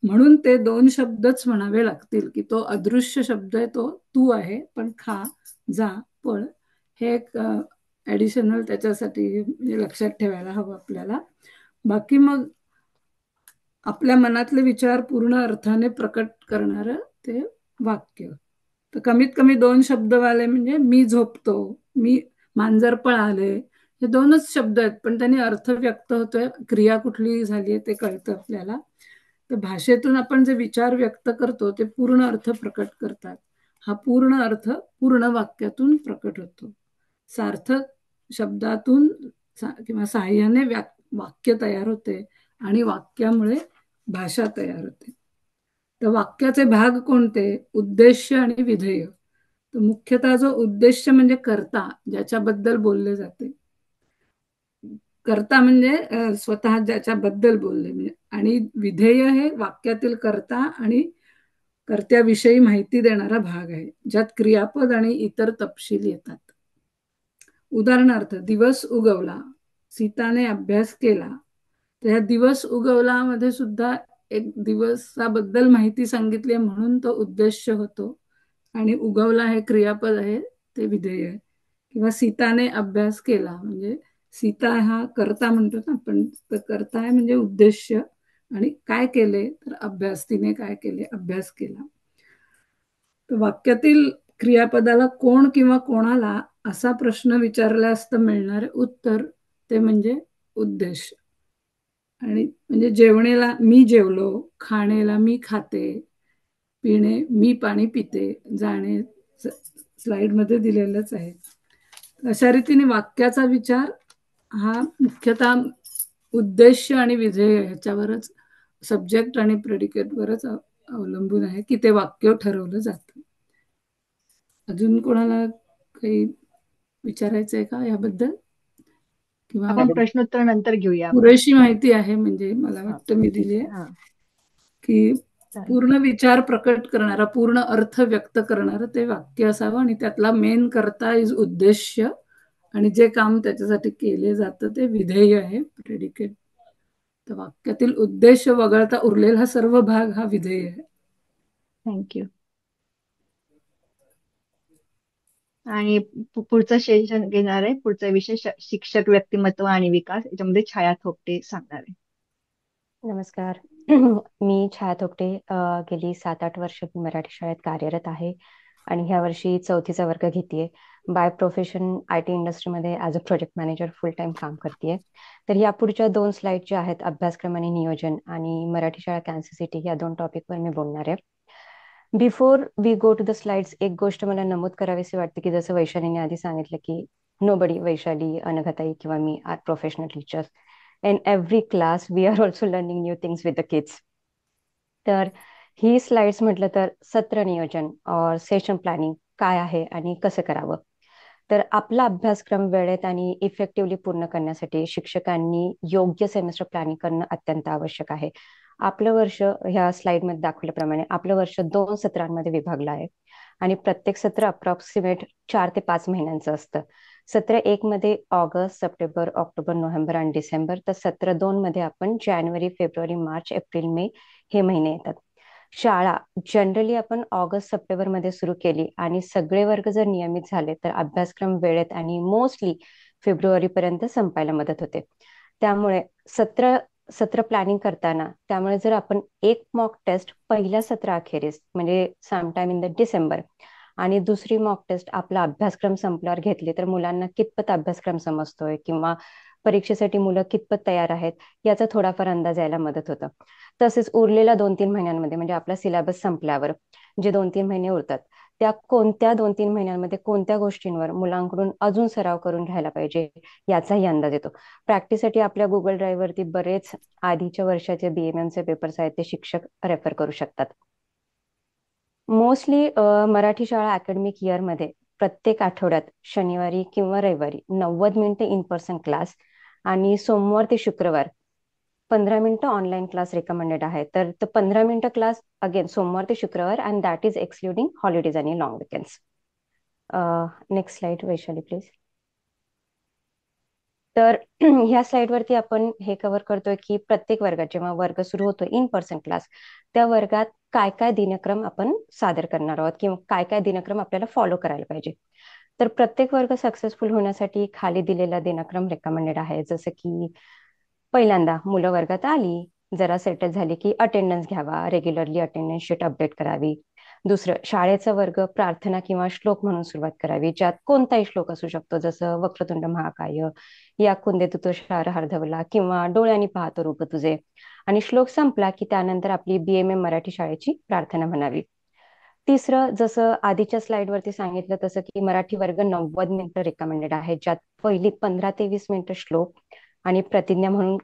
S9: म्हणून ते 2 शब्दच म्हणावे लागतील की तो अदृश्य शब्द आहे तो तू आहे, पण खा, जा, पळ हे एक ऍडिशनल त्याच्यासाठी म्हणजे लक्षात ठेवायला हवं आपल्याला. बाकी मग आपल्या मनातले विचार पूर्ण अर्थाने प्रकट करणारं ते वाक्य. तर कमीत कमी 2 शब्दवाले म्हणजे मी झोपतो, मी मांजर पळाले, हे 2च शब्द आहेत पण त्यांनी अर्थ व्यक्त होतोय, क्रिया कुठली झाली ते कळतं आपल्याला. तर भाषेतून आपण जे विचार व्यक्त करतो ते पूर्ण अर्थ प्रकट करतात. हा पूर्ण अर्थ पूर्ण वाक्यातून प्रकट होतो. सार्थक शब्दातून किंवा साहाय्याने वाक्य तयार होते आणि वाक्यामुळे भाषा तयार होते. तर वाक्याचे भाग कोणते? उद्देश्य आणि विधेय. तर मुख्यतः जो उद्देश्य म्हणजे कर्ता, ज्याच्याबद्दल बोलले जाते. कर्ता म्हणजे स्वतः ज्याच्याबद्दल बोलले म्हणजे, आणि विधेय हे वाक्यातील कर्ता आणि कर्त्याविषयी माहिती देणारा भाग आहे, ज्यात क्रियापद आणि इतर तपशील येतात. उदाहरणार्थ, दिवस उगवला, सीताने अभ्यास केला. तर ह्या दिवस उगवला मध्ये सुद्धा एक दिवसाबद्दल माहिती सांगितली म्हणून तो उद्देश्य होतो आणि उगवला हे क्रियापद आहे, ते विधेय आहे. किंवा सीताने अभ्यास केला म्हणजे सीता हा कर्ता म्हणतो ना आपण, तर कर्ता आहे म्हणजे उद्देश्य, आणि काय केले तर अभ्यास, तिने काय केले, अभ्यास केला. तर वाक्यातील क्रियापदाला कोण किंवा कोणाला असा प्रश्न विचारल्यास मिळणारे उत्तर ते म्हणजे उद्देश. आणि म्हणजे जेवणेला मी जेवलो, खाणेला मी खाते, पिणे मी पाणी पिते, जाणे स्लाइडमध्ये दिलेलंच आहे. अशा रीतीने वाक्याचा विचार हा मुख्यतः उद्देश आणि विधेय ह्याच्यावरच, सब्जेक्ट आणि प्रेडिकेटवरच अवलंबून आहे की ते वाक्य ठरवलं जातं. अजून कोणाला काही विचारायचं आहे का याबद्दल? किंवा
S8: आपण प्रश्नोत्तर नंतर घेऊया.
S9: पुरेशी माहिती आहे म्हणजे मला वाटतं मी दिली आहे की पूर्ण विचार प्रकट करणारा, पूर्ण अर्थ व्यक्त करणारं ते वाक्य असावं आणि त्यातला मेन कर्ता इज उद्देश्य आणि जे काम त्याच्यासाठी केले जातं ते विधेय आहे, प्रेडिकेट. तर वाक्यातील उद्देश वगळता उरलेला हा सर्व भाग हा विधेय आहे.
S8: थँक्यू. आणि पुढचं सेशन घेणार आहे, पुढचा विषय शिक्षक व्यक्तिमत्व आणि विकास. याच्यामध्ये छाया थोपटे सांगणार आहे.
S10: नमस्कार. मी छाया थोपटे. गेली 7-8 वर्ष मी मराठी शाळेत कार्यरत आहे आणि ह्या वर्षी 4थीचा वर्ग घेतेय. बाय प्रोफेशन IT इंडस्ट्रीमध्ये as a project manager full time काम करतेय. तर या पुढच्या 2 स्लाइड ज्या आहेत, अभ्यासक्रम आणि नियोजन आणि मराठी शाळा कॅन्सस सिटी, या 2 टॉपिकवर मी बोलणार आहे. Before we go to the slides, एक गोष्ट मला नमूद करावीशी वाटते की जसं वैशालीने आधी सांगितलं की नोबडी, वैशाली, अनघाताई किंवा मी are professional teachers. In every class, we are also learning new things with the kids. तर ही स्लाइड्स म्हटलं तर सत्र नियोजन और सेशन प्लॅनिंग काय आहे आणि कसं करावं. तर आपला अभ्यासक्रम वेळेत आणि इफेक्टिव्हली पूर्ण करण्यासाठी शिक्षकांनी योग्य सेमेस्टर प्लॅनिंग करणं अत्यंत आवश्यक आहे. आपलं वर्ष ह्या स्लाइडमध्ये दाखवल्याप्रमाणे आपलं वर्ष 2 सत्रांमध्ये विभागलं आहे आणि प्रत्येक सत्र अप्रॉक्सिमेट 4 ते 5 महिन्यांचं असतं. सत्र 1 मध्ये ऑगस्ट, सप्टेंबर, ऑक्टोबर, नोव्हेंबर आणि डिसेंबर, तर सत्र 2 मध्ये आपण जानेवारी, फेब्रुवारी, मार्च, एप्रिल, मे हे महिने येतात. शाळा जनरली आपण ऑगस्ट, सप्टेंबर मध्ये सुरू केली आणि सगळे वर्ग जर नियमित झाले तर अभ्यासक्रम वेळेत आणि मोस्टली फेब्रुवारी पर्यंत संपायला मदत होते. त्यामुळे सत्र प्लॅनिंग करताना त्यामुळे जर आपण एक मॉक टेस्ट पहिल्या सत्राअखेरीस म्हणजे समटाइम इन द डिसेंबर आणि दुसरी मॉक टेस्ट आपला अभ्यासक्रम संपल्यावर घेतली तर मुलांना कितपत अभ्यासक्रम समजतोय किंवा परीक्षेसाठी मुलं कितपत तयार आहेत याचा थोडाफार अंदाज यायला मदत होतं. तसेच उरलेल्या 2-3 महिन्यांमध्ये म्हणजे आपला सिलेबस संपल्यावर जे 2-3 महिने उरतात त्या कोणत्या 2-3 महिन्यांमध्ये कोणत्या गोष्टींवर मुलांकडून अजून सराव करून घ्यायला पाहिजे याचाही अंदाज येतो. प्रॅक्टिससाठी आपल्या गुगल ड्राईव्हवरती बरेच आधीच्या वर्षाचे BMMचे पेपर्स आहेत ते शिक्षक रेफर करू शकतात. मोस्टली मराठी शाळा अकॅडमिक इयरमध्ये प्रत्येक आठवड्यात शनिवारी किंवा रविवारी 90 मिनिटं इन पर्सन क्लास आणि सोमवार ते शुक्रवार 15 मिनिटं ऑनलाईन क्लास रेकमेंडेड आहे. तर 15 मिनिटं क्लास अगेन सोमवार ते शुक्रवार and that is excluding holidays आणि long weekends. Next slide Vaishali please. तर ह्या स्लाइडवरती आपण हे कव्हर करतोय की प्रत्येक वर्गात जेव्हा वर्ग सुरू होतो इन पर्सन क्लास त्या वर्गात काय काय दिनक्रम आपण सादर करणार आहोत किंवा काय काय दिनक्रम आपल्याला फॉलो करायला पाहिजे. तर प्रत्येक वर्ग सक्सेसफुल होण्यासाठी खाली दिलेला दिनक्रम रेकमेंडेड आहे. जसं की पहिल्यांदा मुलं वर्गात आली, जरा सेटल झाली की अटेंडन्स घ्यावा, रेग्युलरली अटेंडन्स शीट अपडेट करावी. दुसरं, शाळेचा वर्ग प्रार्थना किंवा श्लोक म्हणून सुरुवात करावी, ज्यात कोणताही श्लोक असू शकतो जसं वक्रतुंड महाकाय, या कुंदे तुषार हार्धवला किंवा डोळ्यांनी पाहतो रूप तुझे. आणि श्लोक संपला की त्यानंतर आपली BMM मराठी शाळेची प्रार्थना म्हणावी. तिसरं, जसं आधीच्या स्लाइडवरती सांगितलं तसं की मराठी वर्ग 90 मिनिटं रेकमेंडेड आहे, ज्यात पहिली 15 ते 20 मिनिटं श्लोक आणि प्रतिज्ञा म्हणून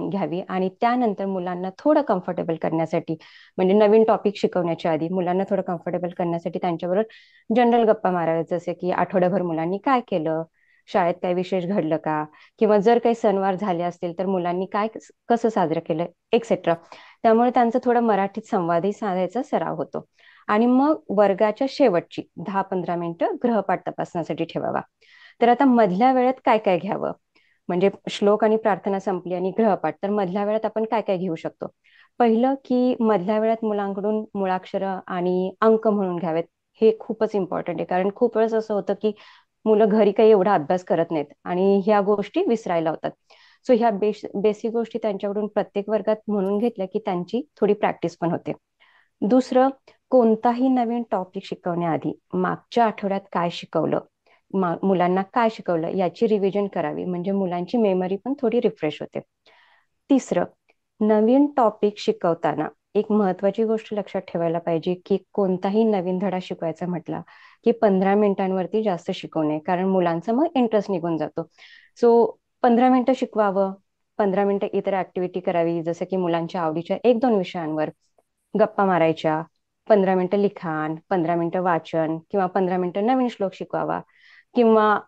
S10: घ्यावी आणि त्यानंतर मुलांना थोडं कम्फर्टेबल करण्यासाठी म्हणजे नवीन टॉपिक शिकवण्याच्या आधी मुलांना थोडं कम्फर्टेबल करण्यासाठी त्यांच्याबरोबर जनरल गप्पा माराव्या, जसे की आठवड्याभर मुलांनी काय केलं, शाळेत काय विशेष घडलं का, किंवा जर काही सणवार झाले असतील तर मुलांनी काय कसं साजरं केलं एक्सेट्रा. त्यामुळे त्यांचा थोडा मराठीत संवादही साधायचा सराव होतो. आणि मग वर्गाच्या शेवटची 10-15 मिनिटं गृहपाठ तपासण्यासाठी ठेवावा. तर आता मधल्या वेळेत काय काय घ्यावं, म्हणजे श्लोक आणि प्रार्थना संपली आणि गृहपाठ, तर मधल्या वेळात आपण काय काय घेऊ शकतो. पहिलं की मधल्या वेळात मुलांकडून मुळाक्षर आणि अंक म्हणून घ्यावेत. हे खूपच इम्पॉर्टंट आहे, कारण खूप वेळेस असं होतं की मुलं घरी काही एवढा अभ्यास करत नाहीत आणि ह्या गोष्टी विसरायला होतात. सो ह्या बेसिक गोष्टी त्यांच्याकडून प्रत्येक वर्गात म्हणून घेतल्या की त्यांची थोडी प्रॅक्टिस पण होते. दुसरं, कोणताही नवीन टॉपिक शिकवण्याआधी मागच्या आठवड्यात काय शिकवलं, मुलांना काय शिकवलं याची रिव्हिजन करावी, म्हणजे मुलांची मेमरी पण थोडी रिफ्रेश होते. तिसरं, नवीन टॉपिक शिकवताना एक महत्वाची गोष्ट लक्षात ठेवायला पाहिजे की कोणताही नवीन धडा शिकवायचा म्हटला की 15 मिनिटांवरती जास्त शिकवू नये, कारण मुलांचा मग इंटरेस्ट निघून जातो. सो 15 मिनिटं शिकवावं, 15 मिनिटं इतर ऍक्टिव्हिटी करावी, जसं की मुलांच्या आवडीच्या 1-2 विषयांवर गप्पा मारायच्या, 15 मिनिटं लिखाण, 15 मिनिटं वाचन किंवा 15 मिनिटं नवीन श्लोक शिकवावा, किंवा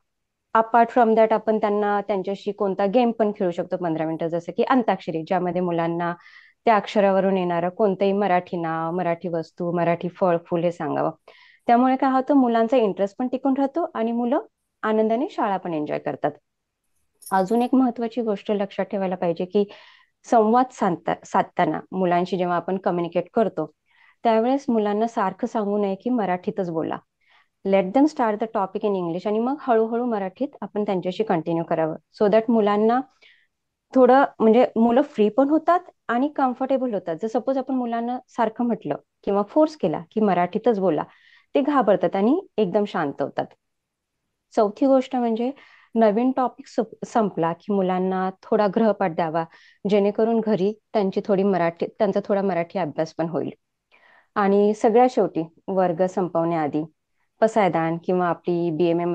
S10: अपार्ट फ्रॉम दॅट आपण त्यांना त्यांच्याशी कोणता गेम पण खेळू शकतो 15 मिनिटं, जसं की अंताक्षरी, ज्यामध्ये मुलांना त्या अक्षरावरून येणारं कोणतंही मराठी नाव, मराठी वस्तू, मराठी फळ फुल हे सांगावं. त्यामुळे काय होतं, मुलांचा इंटरेस्ट पण टिकून राहतो आणि मुलं आनंदाने शाळा पण एन्जॉय करतात. अजून एक महत्वाची गोष्ट लक्षात ठेवायला पाहिजे की संवाद साधताना मुलांशी जेव्हा आपण कम्युनिकेट करतो त्यावेळेस मुलांना सारखं सांगू नये की मराठीतच बोला. Let them start the topic in English आणि मग हळूहळू मराठीत आपण त्यांच्याशी कंटिन्यू करावं, सो दॅट मुलांना थोडं म्हणजे मुलं फ्री पण होतात आणि कम्फर्टेबल होतात. जर सपोज आपण मुलांना सारखं म्हटलं किंवा फोर्स केला की मराठीतच बोला, ते घाबरतात आणि एकदम शांत होतात. चौथी गोष्ट म्हणजे नवीन टॉपिक संपला की मुलांना थोडा गृहपाठ द्यावा, जेणेकरून घरी त्यांचा थोडा मराठी अभ्यास पण होईल. आणि सगळ्यात शेवटी वर्ग संपवण्याआधी पसायदान किंवा आपली BMM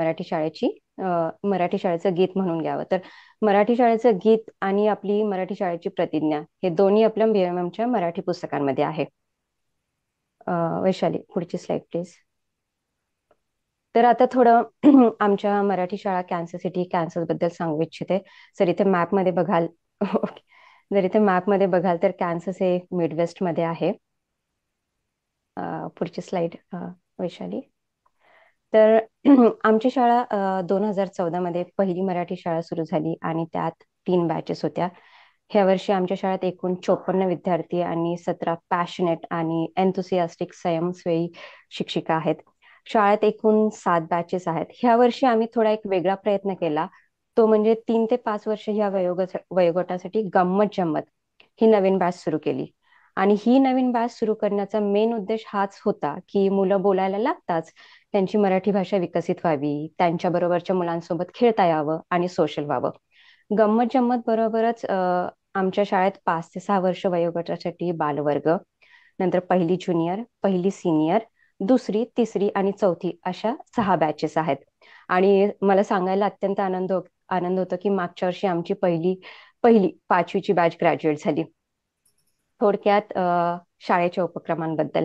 S10: मराठी शाळेचं गीत म्हणून घ्यावं. तर मराठी शाळेचं गीत आणि आपली मराठी शाळेची प्रतिज्ञा हे दोन्ही आपल्या BMMच्या मराठी पुस्तकांमध्ये आहे. वैशाली, पुढची स्लाइड प्लीज. तर आता थोडं आमच्या मराठी शाळा कॅन्सस सिटी कॅन्सस बद्दल सांगू इच्छिते. जर इथे मॅपमध्ये बघाल तर कॅन्सस हे मिडवेस्ट मध्ये आहे. पुढची स्लाइड वैशाली. तर आमची शाळा 2014 मध्ये पहिली मराठी शाळा सुरू झाली आणि त्यात 3 बॅचेस होत्या. ह्या वर्षी आमच्या शाळेत एकूण 54 विद्यार्थी आणि 17 पॅशनेट आणि एन्थुसियास्टिक स्वयंसेवी शिक्षिका आहेत. शाळेत एकूण 7 बॅचेस आहेत. ह्या वर्षी आम्ही थोडा एक वेगळा प्रयत्न केला, तो म्हणजे 3 ते 5 वर्ष ह्या वयोगटासाठी गंमत जम्मत ही नवीन बॅच सुरू केली. आणि ही नवीन बॅच सुरू करण्याचा मेन उद्देश हाच होता की मुलं बोलायला लागताच त्यांची मराठी भाषा विकसित व्हावी, त्यांच्या बरोबरच्या मुलांसोबत खेळता यावं आणि सोशल व्हावं. गंमत जम्मत बरोबरच आमच्या शाळेत 5 ते 6 वर्ष वयोगटासाठी बालवर्ग, नंतर पहिली ज्युनियर, पहिली सिनियर, दुसरी, तिसरी आणि चौथी अशा 6 बॅचेस आहेत. आणि मला सांगायला अत्यंत आनंद होतो की मागच्या वर्षी आमची पहिली 5वीची बॅच ग्रॅज्युएट झाली. थोडक्यात शाळेच्या उपक्रमांबद्दल.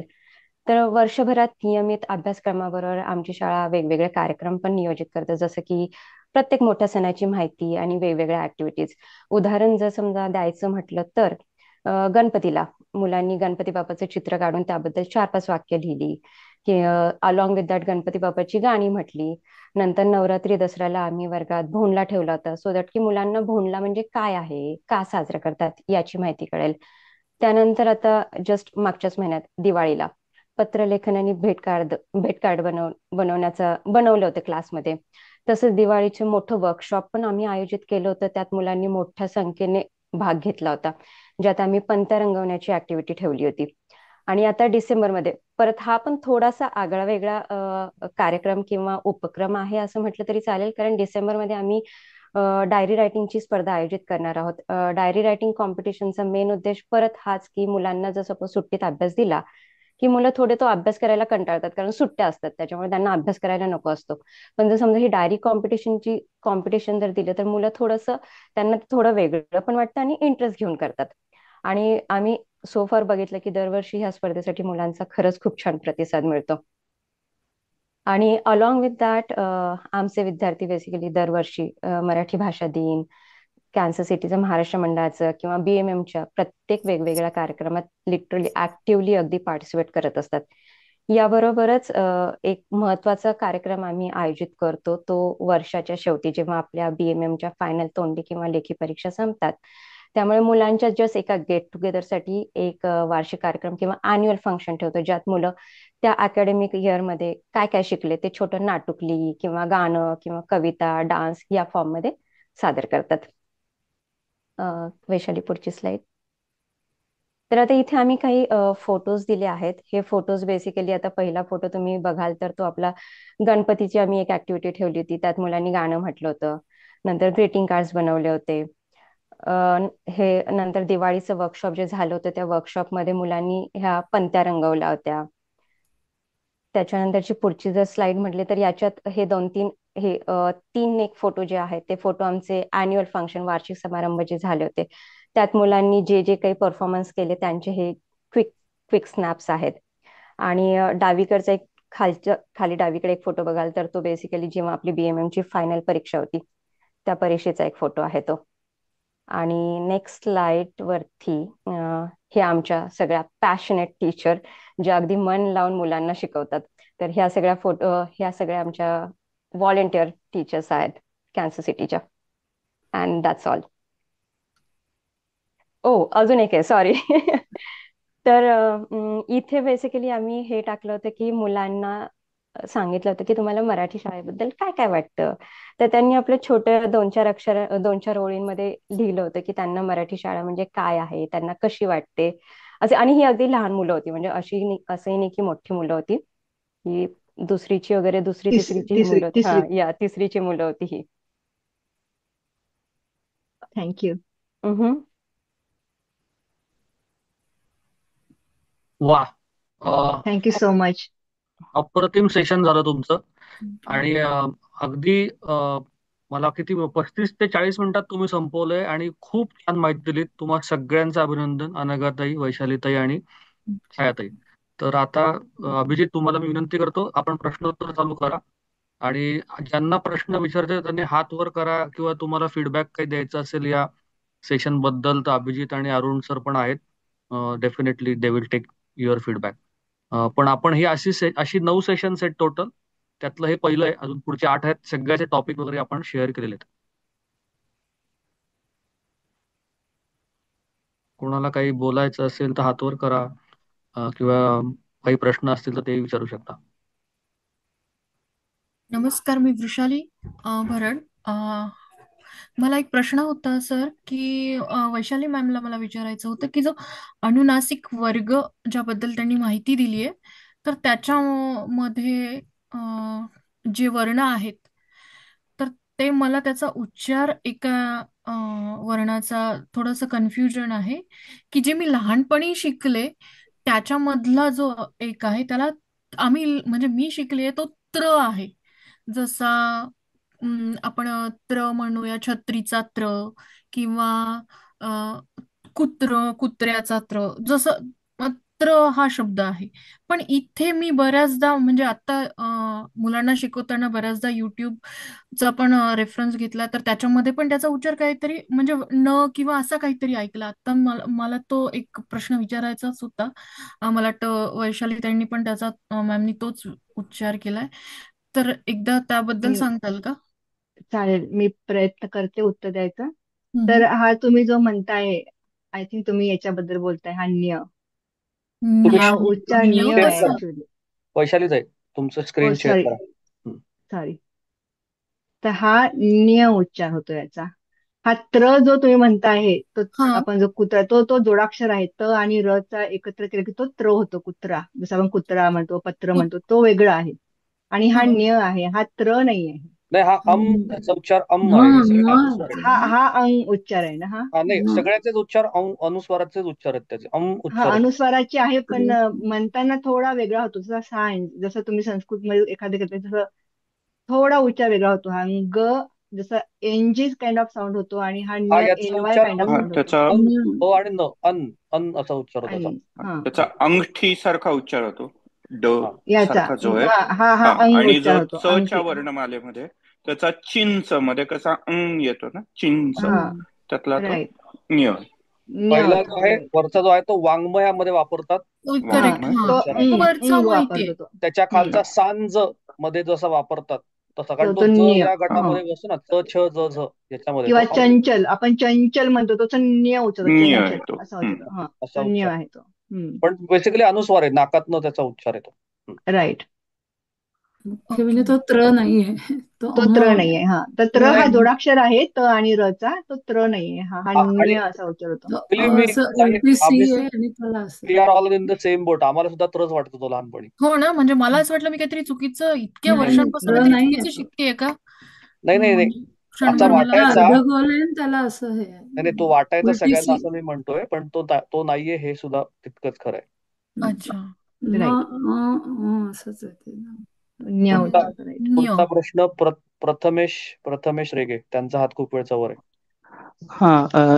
S10: तर वर्षभरात नियमित अभ्यासक्रमाबरोबर आमची शाळा वेगवेगळे कार्यक्रम पण नियोजित करते, जसं की प्रत्येक मोठ्या सणाची माहिती आणि वेगवेगळ्या ऍक्टिव्हिटीज. उदाहरण जर समजा द्यायचं म्हटलं तर गणपतीला मुलांनी गणपती बाप्पाचं चित्र काढून त्याबद्दल 4-5 वाक्य लिहिली, की अलॉंग विथ दॅट गणपती बाप्पाची गाणी म्हटली. नंतर नवरात्री दसऱ्याला आम्ही वर्गात भोंडला ठेवला होता, सो दॅट की मुलांना भोंडला म्हणजे काय आहे, का साजरा करतात याची माहिती कळेल. त्यानंतर आता जस्ट मागच्याच महिन्यात दिवाळीला पत्रलेखन आणि भेटकार्ड बनवलं होतं क्लासमध्ये. तसंच दिवाळीचे मोठं वर्कशॉप पण आम्ही आयोजित केलं होतं. त्यात मुलांनी मोठ्या संख्येने भाग घेतला होता, ज्यात आम्ही पणत्या रंगवण्याची ऍक्टिव्हिटी ठेवली होती. आणि आता डिसेंबरमध्ये परत हा पण थोडासा आगळा वेगळा कार्यक्रम किंवा उपक्रम आहे असं म्हटलं तरी चालेल, कारण डिसेंबरमध्ये आम्ही डायरी रायटिंगची स्पर्धा आयोजित करणार आहोत. डायरी रायटिंग कॉम्पिटिशनचा मेन उद्देश परत हाच की मुलांना जर सपोज सुट्टीत अभ्यास दिला की मुलं थोडे तो अभ्यास करायला कंटाळतात, कारण सुट्ट्या असतात त्याच्यामुळे त्यांना अभ्यास करायला नको असतो. पण जर समजा ही डायरी कॉम्पिटिशन जर दिलं तर मुलं त्यांना थोडं वेगळं पण वाटतं आणि इंटरेस्ट घेऊन करतात. आणि आम्ही सो फार बघितलं की दरवर्षी ह्या स्पर्धेसाठी मुलांचा खरंच खूप छान प्रतिसाद मिळतो. आणि अलॉंग विथ दॅट आमचे विद्यार्थी बेसिकली दरवर्षी मराठी भाषा दिन, कॅन्सस सिटीचं महाराष्ट्र मंडळाचं किंवा BMMच्या प्रत्येक वेगवेगळ्या कार्यक्रमात लिटरली ऍक्टिव्हली अगदी पार्टिसिपेट करत असतात. याबरोबरच एक महत्वाचा कार्यक्रम आम्ही आयोजित करतो, तो वर्षाच्या शेवटी जेव्हा आपल्या BMMच्या फायनल तोंडी किंवा लेखी परीक्षा संपतात, त्यामुळे मुलांच्या जस्ट एका गेट टुगेदर साठी एक वार्षिक कार्यक्रम किंवा अॅन्युअल फंक्शन ठेवतो, ज्यात मुलं त्या अकॅडमिक इयरमध्ये काय काय शिकले ते छोटं नाटुकली किंवा गाणं किंवा कविता, डान्स या फॉर्म मध्ये सादर करतात. वैशाली, पुढची स्लाइड. तर आता इथे आम्ही काही फोटोज दिले आहेत. हे फोटोज बेसिकली आता पहिला फोटो तुम्ही बघाल तर तो आपला गणपतीची आम्ही एक ऍक्टिव्हिटी ठेवली होती, त्यात मुलांनी गाणं म्हटलं होतं. नंतर ग्रीटिंग कार्ड्स बनवले होते. हे नंतर दिवाळीचं वर्कशॉप जे झालं होतं त्या वर्कशॉपमध्ये मुलांनी ह्या पंत्या रंगवल्या होत्या. त्याच्यानंतरची पुढची जर स्लाइड म्हटली तर याच्यात हे 2-3 हे 3 एक फोटो जे आहेत ते फोटो आमचे अॅन्युअल फंक्शन, वार्षिक समारंभ जे झाले होते त्यात मुलांनी जे जे काही परफॉर्मन्स केले त्यांचे हे क्विक क्विक स्नॅप्स आहेत. आणि डावीकडचा एक खाली डावीकडे एक फोटो बघाल तर तो बेसिकली जेव्हा आपली BMM ची फायनल परीक्षा होती त्या परीक्षेचा एक फोटो आहे तो. आणि नेक्स्ट स्लाइड वरती हे आमच्या सगळ्या पॅशनेट टीचर जे अगदी मन लावून मुलांना शिकवतात. तर ह्या सगळ्या आमच्या व्हॉलेंटिअर टीचर्स आहेत कॅन्सर सिटीच्या. And that's all. अजून एक आहे, सॉरी. तर इथे बेसिकली आम्ही हे टाकलं होतं की मुलांना सांगितलं होतं की तुम्हाला मराठी शाळेबद्दल काय काय वाटतं. तर त्यांनी आपल्या छोट्या 2-4 ओळींमध्ये लिहिलं होतं की त्यांना मराठी शाळा म्हणजे काय आहे, त्यांना कशी वाटते असे. आणि ही अगदी लहान मुलं होती, म्हणजे असंही नाही की मोठी मुलं होती. ही दुसरीची वगैरे तिसरीची ही मुलं होती.
S8: तिसरी.
S10: तिसरीची मुलं होती ही.
S8: थँक्यू.
S1: वा,
S8: थँक्यू सो मच.
S1: अप्रतिम सेशन झालं तुमचं. आणि अगदी मला किती 35 ते 40 मिनिटात तुम्ही संपवलंय आणि खूप छान माहिती दिलीत. तुम्हाला सगळ्यांचं अभिनंदन, अनघाताई, वैशालीताई आणि छायाताई. तर आता अभिजित तुम्हाला मी विनंती करतो, आपण प्रश्नोत्तर चालू करा. आणि ज्यांना प्रश्न विचारते त्यांनी हात वर करा, किंवा तुम्हाला फीडबॅक काही द्यायचा असेल या सेशन बद्दल तर अभिजित आणि अरुण सर पण आहेत. Definitely they will take your feedback. पण आपण ही अशी 9 सेशन आहेत टोटल. त्यातलं हे पहिलं आहे, अजून पुढचे 8 आहेत. सगळ्याचे टॉपिक वगैरे आपण शेअर केलेले आहेत. कोणाला काही बोलायचं असेल तर हात वर करा, किंवा काही प्रश्न असतील तर ते विचारू शकता.
S11: नमस्कार, मी वृषाली भरड. मला एक प्रश्न होता सर, की वैशाली मॅमला मला विचारायचं होतं की जो अनुनासिक वर्ग ज्याबद्दल त्यांनी माहिती दिली आहे, तर त्याच्यामध्ये जे वर्ण आहेत तर ते मला त्याचा उच्चार एका वर्णाचा थोडंसं कन्फ्युजन आहे, की जे मी लहानपणी शिकले त्याच्यामधला जो एक आहे त्याला म्हणजे मी शिकले तो त्र आहे. जसा आपण त्र म्हणूया, छत्रीचा त्र, किंवा अ, कुत्र्याचा त्र, जसं त्र हा शब्द आहे. पण इथे मी बऱ्याचदा म्हणजे आता मुलांना शिकवताना बऱ्याचदा युट्यूबचा पण रेफरन्स घेतला, तर त्याच्यामध्ये पण त्याचा उच्चार काहीतरी म्हणजे न किंवा असा काहीतरी ऐकला. आता मला तो एक प्रश्न विचारायचाच होता. मला वाटतं वैशाली त्यांनी पण त्याचा मॅमनी तोच उच्चार केलाय. तर एकदा त्याबद्दल सांगताल का?
S8: चालेल, मी प्रयत्न करते उत्तर द्यायचं. तर हा तुम्ही जो म्हणताय, आय थिंक तुम्ही याच्याबद्दल बोलताय, हा न्य. हा उच्चार न्य आहे ऍक्च्युअली.
S1: वैशालीच आहे, तुमचं स्क्रीन शेअर
S8: सॉरी
S1: करा.
S8: सॉरी. तर हा न्य उच्चार होतो याचा. हा त्र जो तुम्ही म्हणताय तो आपण जो कुत्रा, तो जोडाक्षर आहे. त आणि र चा एकत्र केला की तो त्र होतो, कुत्रा. जसं आपण कुत्रा म्हणतो, पत्र म्हणतो, तो वेगळा आहे. आणि हा न्य आहे, हा त्र नाही आहे.
S1: नाही, हा त्याचा उच्चार आहे.
S8: हा अंग उच्चार आहे ना. हा
S1: नाही, सगळ्याचेच उच्चार अनुस्वाराचेच उच्चार आहेत त्याचे.
S8: हा
S1: उच्चार
S8: अनुस्वाराची आहे, पण म्हणताना थोडा वेगळा होतो. जसा सायन, जसं तुम्ही संस्कृत मध्ये एखादे करता तसं थोडा उच्चार वेगळा होतो. हा ग जसं एनजी काइंड ऑफ साऊंड होतो, आणि हा न्य NY काइंड ऑफ साऊंड होतो.
S1: आणि न अन असा उच्चार होतो.
S12: त्याचा अंगठी सारखा उच्चार होतो, ड
S8: याचा
S12: सारखा जो आहे.
S8: हा अंग
S12: आणि
S8: उच्चार
S12: जो
S8: होतो.
S12: च च्या वर्णमालेमध्ये त्याचा चिंच मध्ये कसा अंग येतो ना, चिंच, त्यातला तो न्य.
S1: पहिला जो आहे वरचा जो आहे तो वाङ्मयामध्ये वापरतात. त्याच्या खालचा सांज मध्ये जसा वापरतात तसा, कारण तो ज या गटामध्ये बसतो ना, च छ ज झ याच्यामध्ये.
S8: किंवा चंचल, आपण चंचल म्हणतो, तो न्य उच्चार चंचल असा होतो. तो न्य आहे तो.
S1: पण बेसिकली अनुस्वार आहे, नाकातनं त्याचा उच्चार येतो.
S8: राईट.
S9: म्हणजे तो त्र नाहीये,
S8: तो त्र नाहीये. हा, तर त्र हा जोडाक्षर आहे, त आणि र चा. तो त्र नाहीये. हा न्य असा उच्चार होतो.
S1: ऑल इन द सेम बोट. आम्हाला सुद्धा त्रच वाटतो तो लहानपणी.
S11: हो ना, म्हणजे मला असं वाटलं मी काहीतरी चुकीचं इतक्या वर्षांपासून काहीतरी चुकीचं शिकतेय का.
S1: नाही,
S9: त्याला असं हे
S1: नाही, तो वाटायचा सगळ्यांना असं मी म्हणतोय, पण तो नाहीये हे सुद्धा तितकंच खरं आहे.
S11: अच्छा,
S9: असंच आहे.
S1: पुढचा प्रश्न प्रथमेश रेगे, त्यांचा हात खूप वेळचा वर आहे.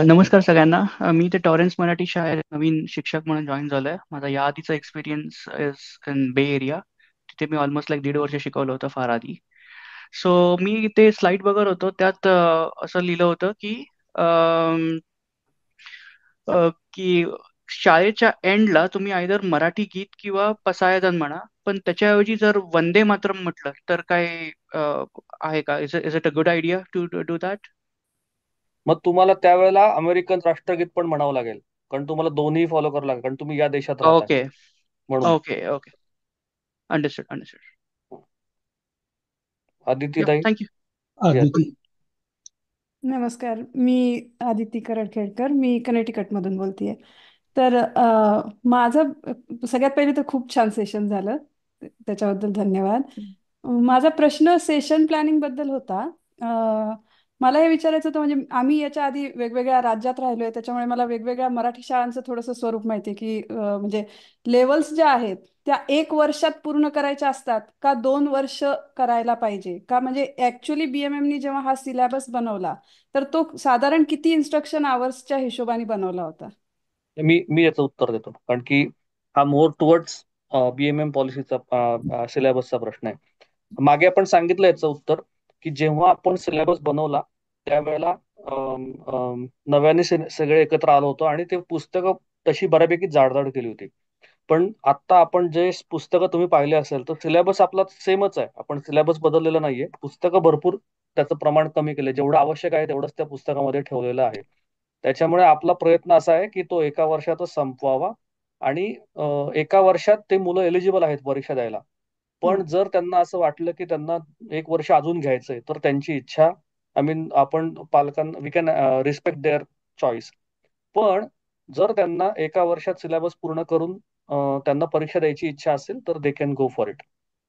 S13: नमस्कार सगळ्यांना. मी ते टॉरेन्स मराठी शाळेत नवीन शिक्षक म्हणून जॉईन झालोय. माझा या आधीचा एक्सपिरियन्स इज इन बे एरिया. तिथे मी ऑलमोस्ट लाईक 1.5 वर्ष शिकवलं होतं फार आधी. सो मी ते स्लाइड बघत होतो, त्यात असं लिहिलं होतं की शाळेच्या एंडला तुम्ही आयदर मराठी गीत किंवा पसायदान म्हणा, पण त्याच्याऐवजी जर वंदे मातरम म्हटलं तर काय आहे का? Is it a good idea to do that?
S1: मग तुम्हाला त्यावेळेला अमेरिकन राष्ट्रगीत पण म्हणावं लागेल, कारण तुम्हाला दोन्ही फॉलो करावं लागेल, कारण तुम्ही या देशात राहताय
S13: ओके
S1: म्हणून.
S13: Okay okay understood.
S1: आदिती ताई.
S13: थँक्यू.
S14: नमस्कार, मी आदिती करडखेडकर, मी कनेटिकटमधून बोलतेय. तर माझं सगळ्यात पहिले तर खूप छान सेशन झालं, त्याच्याबद्दल धन्यवाद. माझा प्रश्न सेशन प्लॅनिंग बद्दल होता. मला हे विचारायचं होतं, म्हणजे आम्ही याच्या आधी वेगवेगळ्या राज्यात राहिलोय, त्याच्यामुळे मला वेगवेगळ्या मराठी शाळांचं थोडंसं स्वरूप माहिती आहे की म्हणजे लेवल्स ज्या आहेत त्या 1 वर्षात पूर्ण करायच्या असतात का 2 वर्ष करायला पाहिजे का? म्हणजे ऍक्च्युली बीएमएमनी जेव्हा हा सिलेबस बनवला तर तो साधारण किती इन्स्ट्रक्शन आवर्सच्या हिशोबाने बनवला होता?
S1: मी याचं उत्तर देतो, कारण की हा मोर टुवर्ड्स बीएमएम पॉलिसीचा सिलेबसचा प्रश्न आहे. मागे आपण सांगितलं याचं उत्तर, की जेव्हा आपण सिलेबस बनवला त्यावेळेला नव्याने सगळे एकत्र आलो होतो आणि ते पुस्तकं तशी बऱ्यापैकी जाडजाड केली होती. पण आता आपण जे पुस्तकं तुम्ही पाहिले असेल तर सिलेबस आपला सेमच आहे. आपण सिलेबस बदललेला नाहीये. पुस्तकं भरपूर त्याचं प्रमाण कमी केलं, जेवढं आवश्यक आहे तेवढंच त्या पुस्तकामध्ये ठेवलेलं आहे. त्याच्यामुळे आपला प्रयत्न असा आहे की तो 1 वर्षातच संपवावा आणि 1 वर्षात ते मुलं एलिजिबल आहेत परीक्षा द्यायला. पण जर त्यांना असं वाटलं की त्यांना 1 वर्ष अजून घ्यायचंय तर त्यांची इच्छा, आपण पालकांना we can respect their choice. पण जर त्यांना 1 वर्षात सिलेबस पूर्ण करून त्यांना परीक्षा द्यायची इच्छा असेल तर they can go for it.